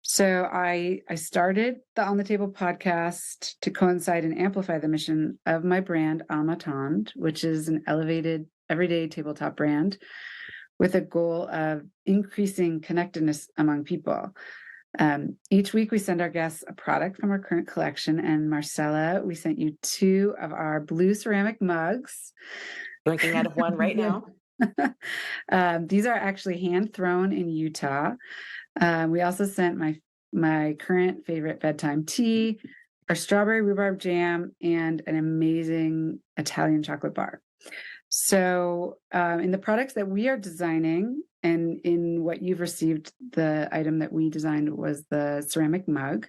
So I started the On the Table podcast to coincide and amplify the mission of my brand, Alma Tand, which is an elevated, everyday tabletop brand with a goal of increasing connectedness among people. Each week we send our guests a product from our current collection, and Marcela, we sent you 2 of our blue ceramic mugs. Drinking out of one right now. These are actually hand thrown in Utah. We also sent my current favorite bedtime tea, our strawberry rhubarb jam, and an amazing Italian chocolate bar. So in the products that we are designing, and in what you've received, the item that we designed was the ceramic mug.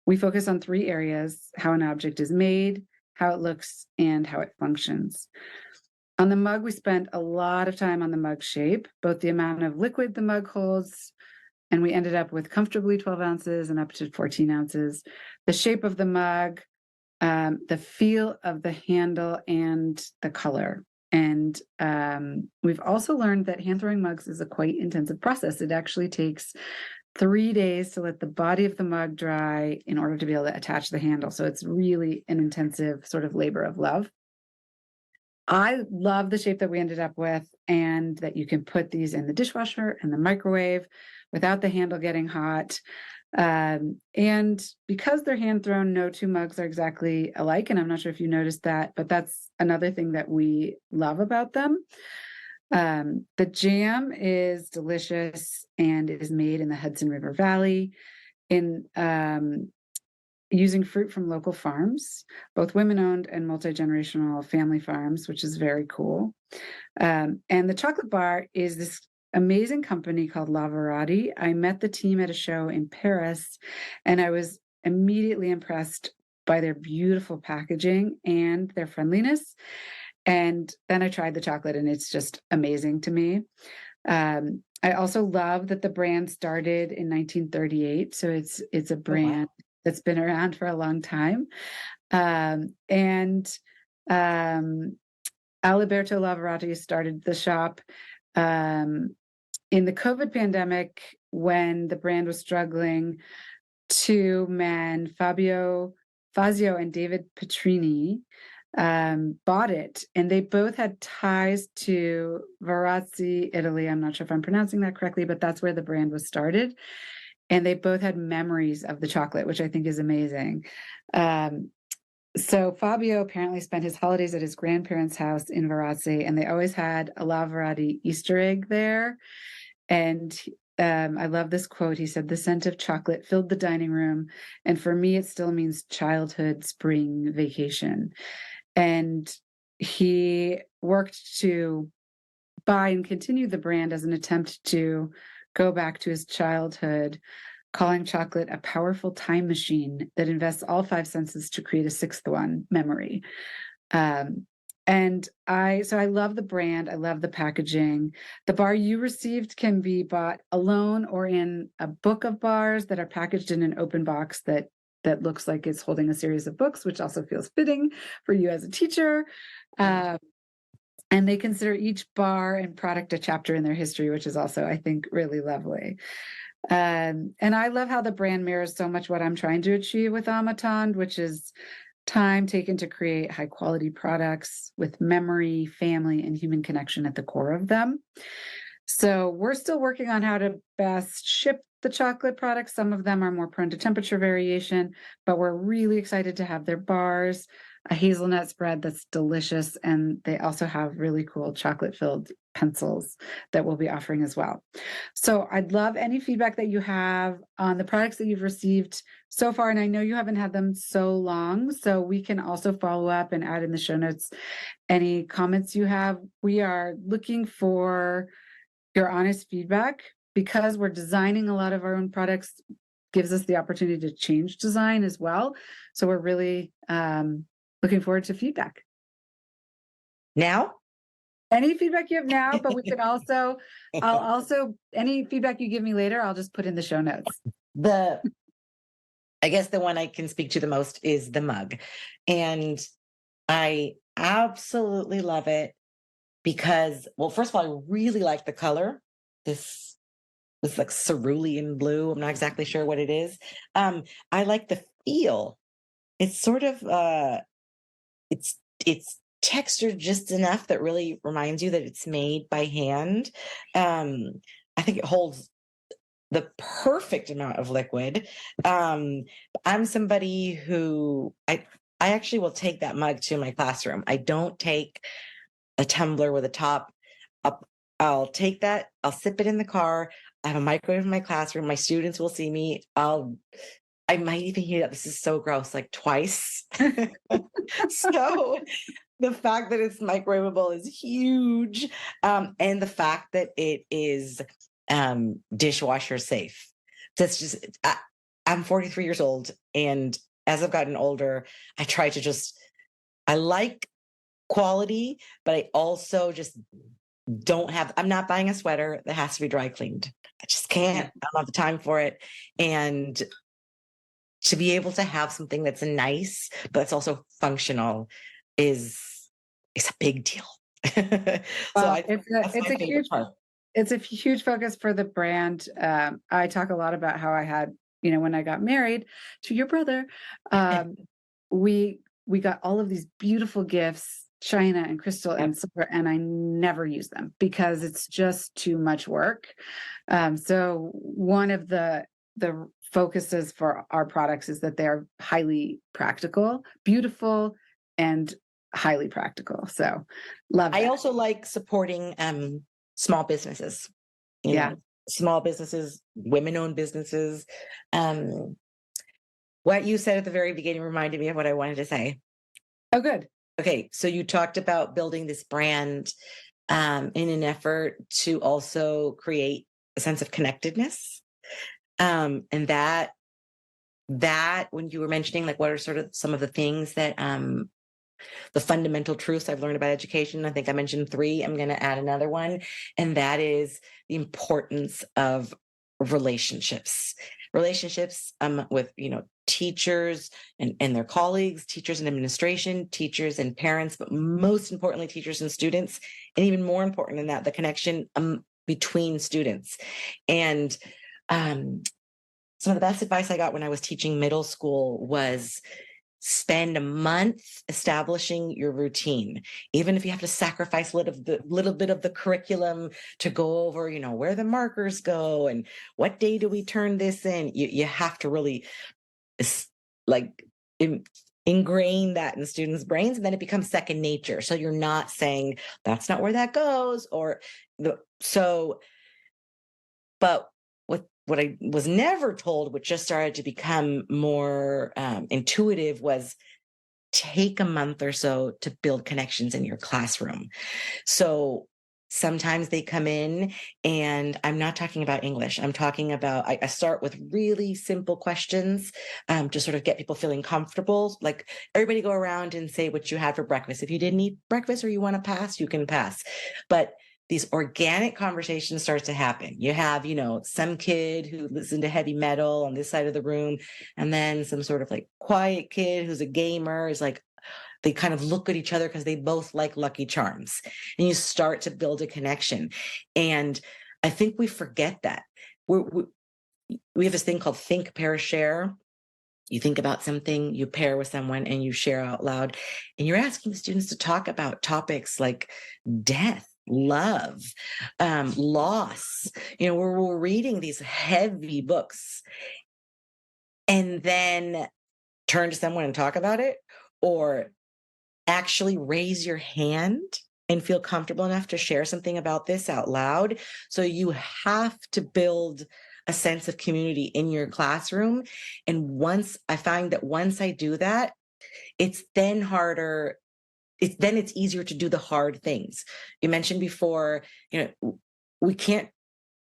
We focus on 3 areas: how an object is made, how it looks, and how it functions. On the mug, we spent a lot of time on the mug shape, both the amount of liquid the mug holds, and we ended up with comfortably 12 ounces and up to 14 ounces. The shape of the mug, the feel of the handle, and the color. And we've also learned that hand throwing mugs is a quite intensive process. It actually takes 3 days to let the body of the mug dry in order to be able to attach the handle. So it's really an intensive sort of labor of love. I love the shape that we ended up with, and that you can put these in the dishwasher and the microwave without the handle getting hot. And because they're hand thrown, no 2 mugs are exactly alike. And I'm not sure if you noticed that, but that's another thing that we love about them. The jam is delicious, and it is made in the Hudson River Valley in using fruit from local farms, both women-owned and multi-generational family farms, which is very cool. And the chocolate bar is this amazing company called Lavorati. I met the team at a show in Paris, and I was immediately impressed by their beautiful packaging and their friendliness. And then I tried the chocolate, and it's just amazing to me. I also love that the brand started in 1938, so it's a brand that's been around for a long time. And Aliberto Lavorati started the shop in the COVID pandemic, when the brand was struggling. 2 men, Fazio and David Petrini, bought it, and they both had ties to Varazzi, Italy. I'm not sure if I'm pronouncing that correctly, but that's where the brand was started. And they both had memories of the chocolate, which I think is amazing. So Fabio apparently spent his holidays at his grandparents' house in Varazze, and they always had a Lavorati Easter egg there. And I love this quote. He said, "The scent of chocolate filled the dining room, and for me, it still means childhood spring vacation." And he worked to buy and continue the brand as an attempt to go back to his childhood, calling chocolate a powerful time machine that invests all five senses to create a sixth one, memory. And I love the brand. I love the packaging. The bar you received can be bought alone or in a book of bars that are packaged in an open box that looks like it's holding a series of books, which also feels fitting for you as a teacher. And they consider each bar and product a chapter in their history, which is also, I think, really lovely. And I love how the brand mirrors so much what I'm trying to achieve with Amatond, which is time taken to create high quality products with memory, family, and human connection at the core of them. So we're still working on how to best ship the chocolate products. Some of them are more prone to temperature variation, but we're really excited to have their bars, a hazelnut spread that's delicious, and they also have really cool chocolate-filled pencils that we'll be offering as well. So I'd love any feedback that you have on the products that you've received so far, and I know you haven't had them so long, so we can also follow up and add in the show notes any comments you have. We are looking for your honest feedback because we're designing a lot of our own products, gives us the opportunity to change design as well. So we're really looking forward to feedback. Now? Any feedback you have now, but we can also, I'll also, any feedback you give me later, I'll just put in the show notes. I guess the one I can speak to the most is the mug. And I absolutely love it because, well, first of all, I really like the color. This like cerulean blue. I'm not exactly sure what it is. I like the feel. It's sort of it's textured just enough that really reminds you that it's made by hand. I think it holds the perfect amount of liquid. I'm somebody who I actually will take that mug to my classroom. I don't take a tumbler with a top. I'll take that. I'll sip it in the car. I have a microwave in my classroom. My students will see me. I might even heat it up. This is so gross, like twice. So the fact that it's microwavable is huge. And the fact that it is dishwasher safe. That's just, I'm 43 years old. And as I've gotten older, I like quality, but I also just I'm not buying a sweater that has to be dry cleaned. I just can't. I don't have the time for it. And to be able to have something that's nice, but it's also functional is a big deal. Well, it's a huge focus for the brand. I talk a lot about how I had, when I got married to your brother, we got all of these beautiful gifts, china and crystal and silver, and I never use them because it's just too much work. So one of the focuses for our products is that they're highly practical, beautiful, and highly practical. So love that. I also like supporting small businesses. Small businesses, women-owned businesses. What you said at the very beginning reminded me of what I wanted to say. Oh, good. Okay, so you talked about building this brand in an effort to also create a sense of connectedness. And that when you were mentioning, like, what are sort of some of the things that the fundamental truths I've learned about education, I think I mentioned 3. I'm going to add another one, and that is the importance of relationships with teachers and their colleagues, teachers and administration, teachers and parents, but most importantly, teachers and students, and even more important than that, the connection between students. And some of the best advice I got when I was teaching middle school was spend a month establishing your routine, even if you have to sacrifice a little bit of the curriculum to go over, where the markers go and what day do we turn this in. You have to really ingrain that in students' brains, and then it becomes second nature. So you're not saying that's not where that goes, or so. But what I was never told, which just started to become more intuitive, was take a month or so to build connections in your classroom. So sometimes they come in, and I'm not talking about English. I'm talking about, I start with really simple questions to sort of get people feeling comfortable. Like, everybody go around and say what you had for breakfast. If you didn't eat breakfast or you want to pass, you can pass. But these organic conversations start to happen. You have, some kid who listens to heavy metal on this side of the room, and then some sort of like quiet kid who's a gamer is like, they kind of look at each other because they both like Lucky Charms, and you start to build a connection. And I think we forget that. We have this thing called think, pair, share. You think about something, you pair with someone, and you share out loud. And you're asking the students to talk about topics like death, love, loss. We're reading these heavy books, and then turn to someone and talk about it, or actually raise your hand and feel comfortable enough to share something about this out loud. So you have to build a sense of community in your classroom. And once I do that, it's then harder. It's easier to do the hard things. You mentioned before, we can't,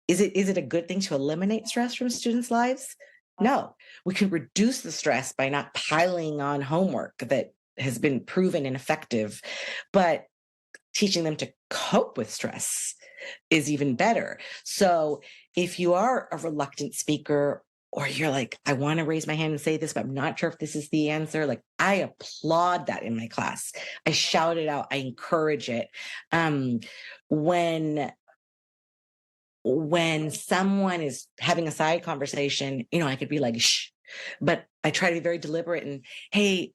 is it a good thing to eliminate stress from students' lives? No, we can reduce the stress by not piling on homework that has been proven ineffective, but teaching them to cope with stress is even better. So if you are a reluctant speaker, or you're like, I want to raise my hand and say this, but I'm not sure if this is the answer, like, I applaud that in my class. I shout it out. I encourage it. When someone is having a side conversation, I could be like, shh, but I try to be very deliberate and, hey,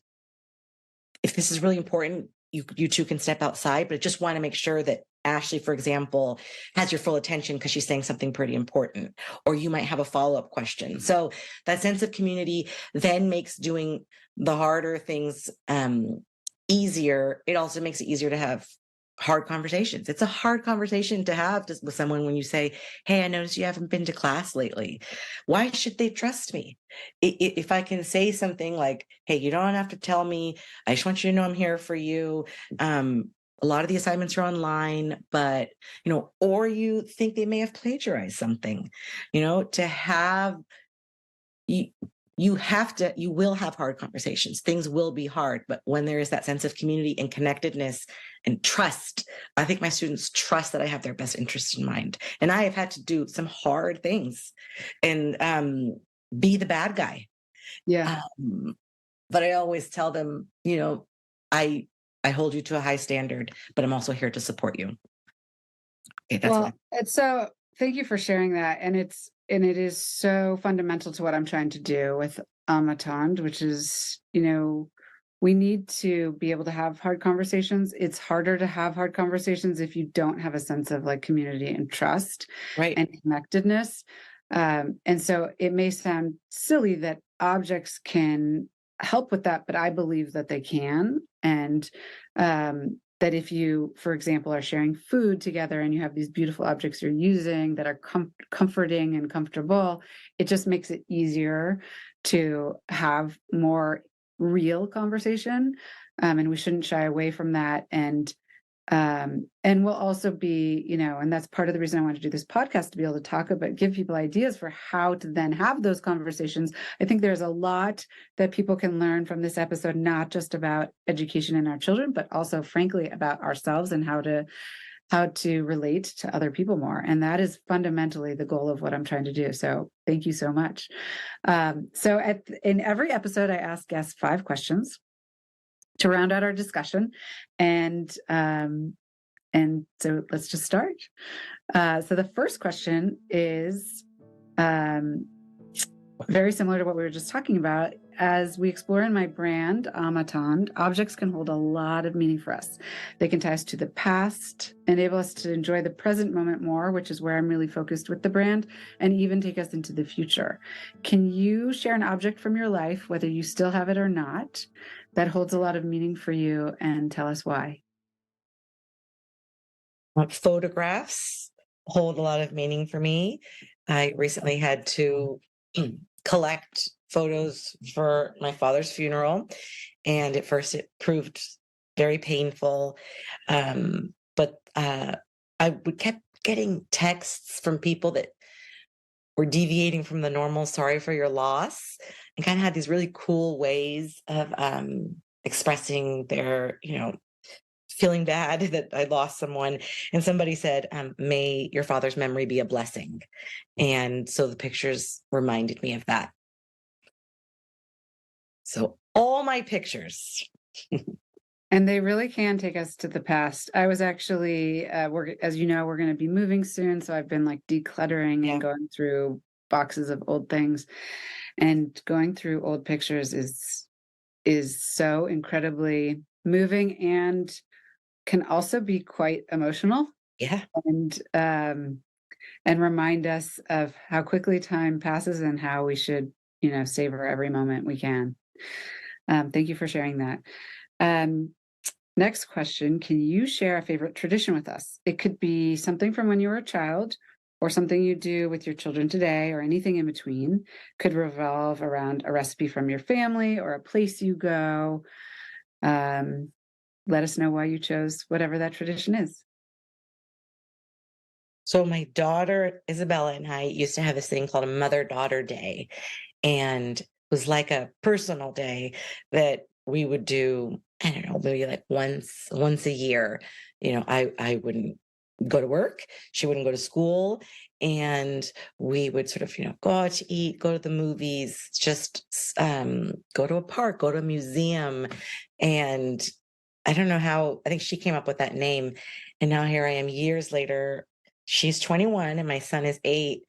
if this is really important, you two can step outside, but I just want to make sure that Ashley, for example, has your full attention because she's saying something pretty important, or you might have a follow-up question. So that sense of community then makes doing the harder things easier. It also makes it easier to have hard conversations. It's a hard conversation to have with someone when you say, hey, I noticed you haven't been to class lately. Why should they trust me? If I can say something like, hey, you don't have to tell me. I just want you to know I'm here for you. A lot of the assignments are online, but, or you think they may have plagiarized something, to have, you will have hard conversations. Things will be hard, but when there is that sense of community and connectedness and trust, I think my students trust that I have their best interest in mind. And I have had to do some hard things and be the bad guy. Yeah. But I always tell them, I hold you to a high standard, but I'm also here to support you. Okay, that's it's so, thank you for sharing that. And it is so fundamental to what I'm trying to do with Amatond, which is, we need to be able to have hard conversations. It's harder to have hard conversations if you don't have a sense of like community and trust, right, and connectedness. And so it may sound silly that objects can help with that, but I believe that they can. And that if you, for example, are sharing food together and you have these beautiful objects you're using that are comforting and comfortable, it just makes it easier to have more real conversation. And we shouldn't shy away from that. And we'll also be, and that's part of the reason I want to do this podcast, to be able to talk about, give people ideas for how to then have those conversations. I think there's a lot that people can learn from this episode, not just about education in our children, but also, frankly, about ourselves and how to relate to other people more. And that is fundamentally the goal of what I'm trying to do. So thank you so much. In every episode, I ask guests 5 questions to round out our discussion. And so let's just start. So the first question is, very similar to what we were just talking about. As we explore in my brand, Amatand, objects can hold a lot of meaning for us. They can tie us to the past, enable us to enjoy the present moment more, which is where I'm really focused with the brand, and even take us into the future. Can you share an object from your life, whether you still have it or not, that holds a lot of meaning for you, and tell us why? Photographs hold a lot of meaning for me. I recently had to collect photos for my father's funeral, and at first it proved very painful. But I would kept getting texts from people that were deviating from the normal sorry for your loss, and kind of had these really cool ways of expressing their, feeling bad that I lost someone. And somebody said, may your father's memory be a blessing. And so the pictures reminded me of that. So all my pictures. And they really can take us to the past. I was actually, as you know, we're going to be moving soon. So I've been like decluttering Yeah. and going through boxes of old things, and going through old pictures is so incredibly moving, and can also be quite emotional, Yeah. and remind us of how quickly time passes and how we should, savor every moment we can. Thank you for sharing that. Next question. Can you share a favorite tradition with us? It could be something from when you were a child, or something you do with your children today, or anything in between. Could revolve around a recipe from your family or a place you go. Let us know why you chose whatever that tradition is. So my daughter Isabella and I used to have this thing called a mother-daughter day, and it was like a personal day that we would do. I don't know, maybe like once a year. I wouldn't go to work, she wouldn't go to school, and we would sort of go out to eat, go to the movies, just go to a park, go to a museum. And I don't know how, I think she came up with that name, and now here I am years later. She's 21 and my son is 8.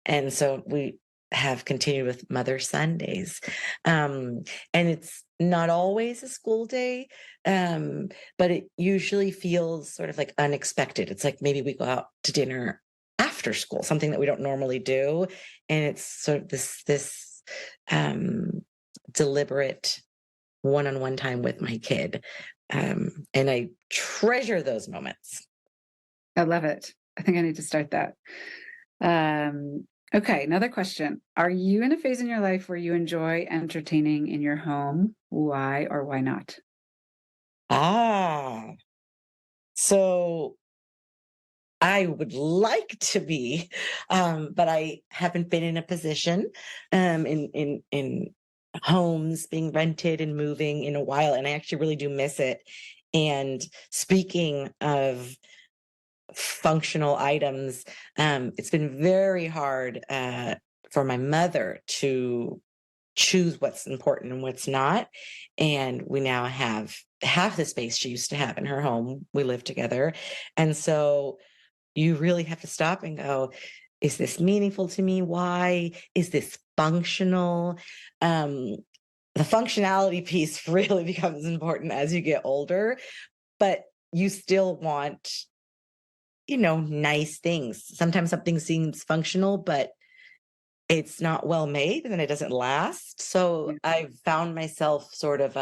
And so we have continued with Mother Sundays. And it's not always a school day, but it usually feels sort of like unexpected. It's like maybe we go out to dinner after school, something that we don't normally do. And it's sort of this deliberate one-on-one time with my kid. And I treasure those moments. I love it. I think I need to start that. Okay, another question. Are you in a phase in your life where you enjoy entertaining in your home? Why or why not? Ah, so I would like to be, but I haven't been in a position in homes being rented and moving in a while, and I actually really do miss it. And speaking of functional items, it's been very hard for my mother to choose what's important and what's not. And we now have half the space she used to have in her home. We live together. And so you really have to stop and go, is this meaningful to me? Why? Is this functional? The functionality piece really becomes important as you get older, but you still want, nice things. Sometimes something seems functional, but it's not well made and then it doesn't last. So Yeah. I've found myself sort of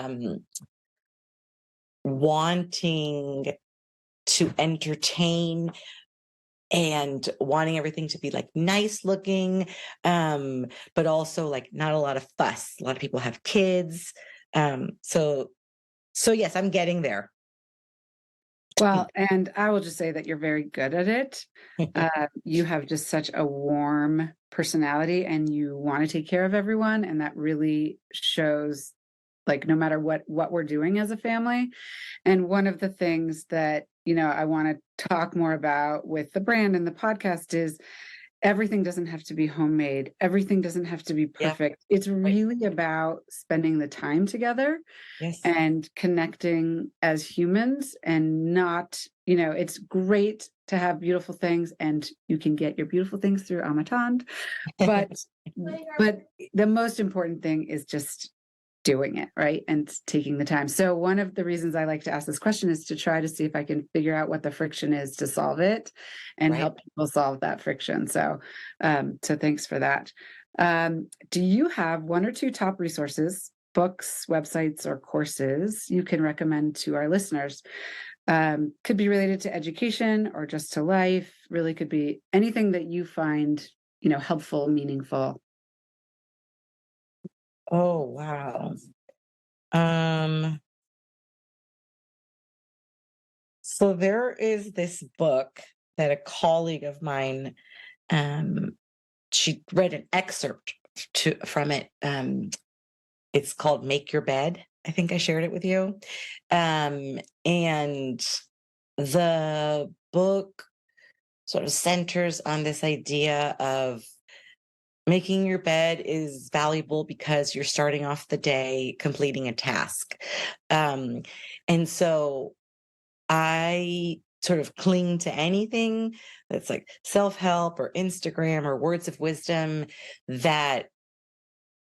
wanting to entertain and wanting everything to be like nice looking, but also like not a lot of fuss. A lot of people have kids. So yes, I'm getting there. Well, and I will just say that you're very good at it. You have just such a warm personality, and you want to take care of everyone, and that really shows, like, no matter what we're doing as a family. And one of the things that, I want to talk more about with the brand and the podcast is everything doesn't have to be homemade. Everything doesn't have to be Yeah. perfect. It's really about spending the time together Yes. and connecting as humans, and not, it's great to have beautiful things, and you can get your beautiful things through Amatand, but but the most important thing is just doing it, right? And taking the time. So one of the reasons I like to ask this question is to try to see if I can figure out what the friction is to solve it and Right. help people solve that friction. So thanks for that. Do you have one or two top resources, books, websites, or courses you can recommend to our listeners? Could be related to education or just to life, really could be anything that you find, helpful, meaningful. Oh, wow. Um, so there is this book that a colleague of mine, um, she read an excerpt from it. It's called Make Your Bed. I think I shared it with you. And the book sort of centers on this idea of making your bed is valuable because you're starting off the day completing a task. And so I sort of cling to anything that's like self-help or Instagram or words of wisdom that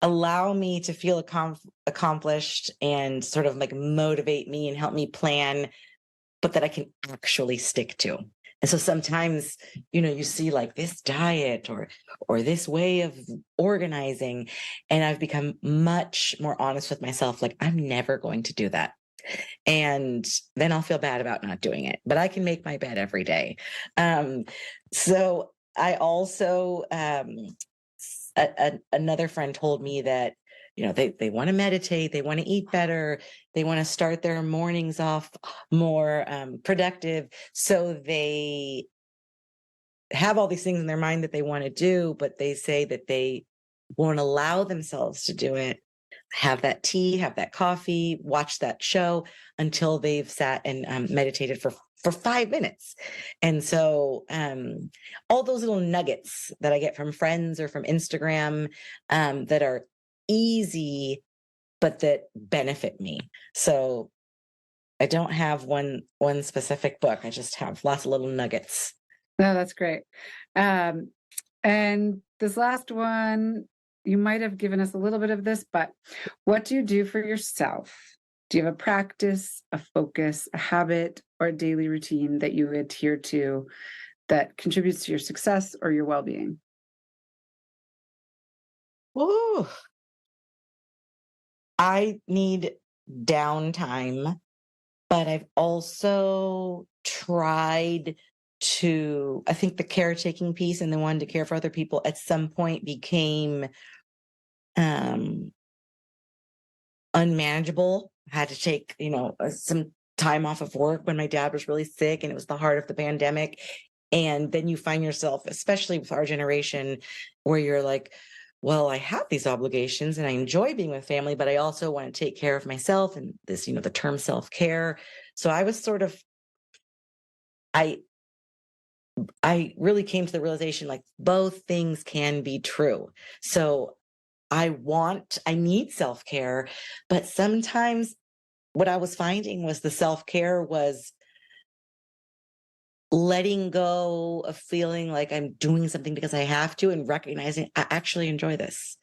allow me to feel accomplished and sort of like motivate me and help me plan, but that I can actually stick to. And so sometimes, you see like this diet or this way of organizing, and I've become much more honest with myself. Like, I'm never going to do that. And then I'll feel bad about not doing it, but I can make my bed every day. So I also, another friend told me that, they want to meditate, they want to eat better, they want to start their mornings off more productive. So they have all these things in their mind that they want to do, but they say that they won't allow themselves to do it. Have that tea, have that coffee, watch that show until they've sat and meditated for 5 minutes. And so all those little nuggets that I get from friends or from Instagram that are easy, but that benefit me. So I don't have one specific book. I just have lots of little nuggets. No, that's great. And this last one, you might have given us a little bit of this, but what do you do for yourself? Do you have a practice, a focus, a habit, or a daily routine that you adhere to that contributes to your success or your well-being? Ooh, I need downtime, but I've also tried I think the caretaking piece and the one to care for other people at some point became um unmanageable. I had to take, some time off of work when my dad was really sick and it was the heart of the pandemic. And then you find yourself, especially with our generation, where you're like, well, I have these obligations and I enjoy being with family, but I also want to take care of myself and this, the term self-care. So I was sort of, I really came to the realization like both things can be true. So I need self-care, but sometimes what I was finding was the self-care was letting go of feeling like I'm doing something because I have to and recognizing I actually enjoy this.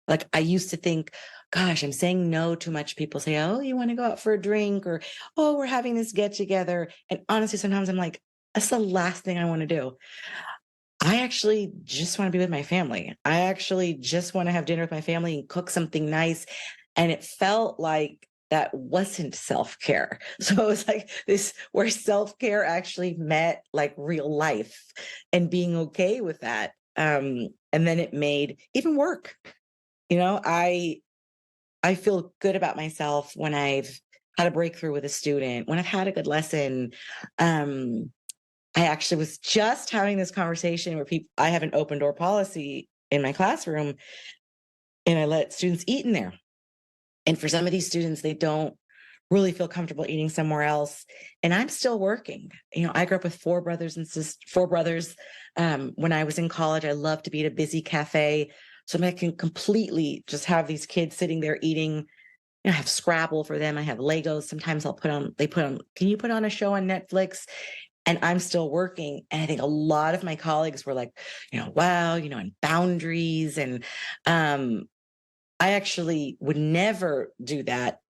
Like I used to think, gosh, I'm saying no too much. People say, oh, you want to go out for a drink or, oh, we're having this get together. And honestly, sometimes I'm like, that's the last thing I want to do. I actually just want to be with my family. I actually just want to have dinner with my family and cook something nice. And it felt like that wasn't self-care. So it was like this where self-care actually met like real life and being okay with that. And then it made even work. I feel good about myself when I've had a breakthrough with a student, when I've had a good lesson. I actually was just having this conversation where I have an open door policy in my classroom and I let students eat in there. And for some of these students, they don't really feel comfortable eating somewhere else. And I'm still working. I grew up with four brothers. When I was in college, I loved to be at a busy cafe. So I can completely just have these kids sitting there eating. I have Scrabble for them. I have Legos. Sometimes can you put on a show on Netflix? And I'm still working. And I think a lot of my colleagues were like, wow, and boundaries. And I actually would never do that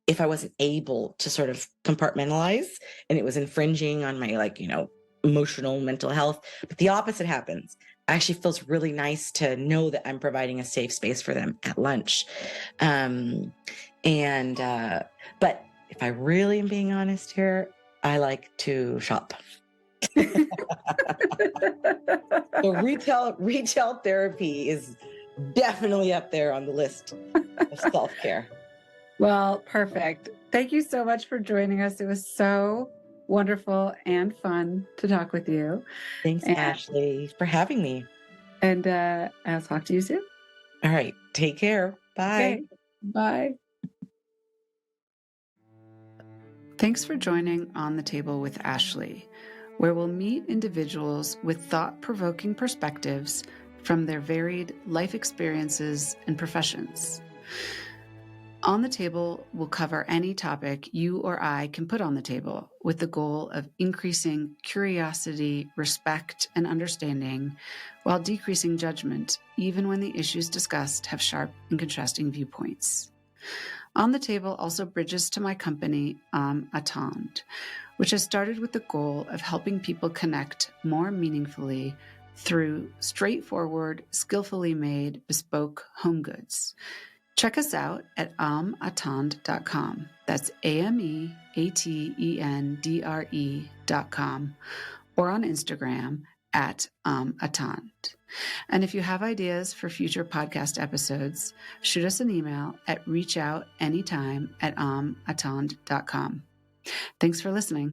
if I wasn't able to sort of compartmentalize and it was infringing on my emotional mental health. But the opposite happens. It actually feels really nice to know that I'm providing a safe space for them at lunch. But if I really am being honest here, I like to shop. So retail therapy is definitely up there on the list of self-care. Well, perfect. Thank you so much for joining us. It was so wonderful and fun to talk with you. Thanks, Ashley, for having me. And I'll talk to you soon. All right. Take care. Bye. Okay. Bye. Thanks for joining On the Table with Ashley, where we'll meet individuals with thought-provoking perspectives from their varied life experiences and professions. On the Table will cover any topic you or I can put on the table with the goal of increasing curiosity, respect, and understanding while decreasing judgment, even when the issues discussed have sharp and contrasting viewpoints. On the Table also bridges to my company, Attend, which has started with the goal of helping people connect more meaningfully through straightforward, skillfully made, bespoke home goods. Check us out at amattendre.com. That's AMEATENDRE.com, or on Instagram at Attend. And if you have ideas for future podcast episodes, shoot us an email at reachoutanytime@amattendre.com. Thanks for listening.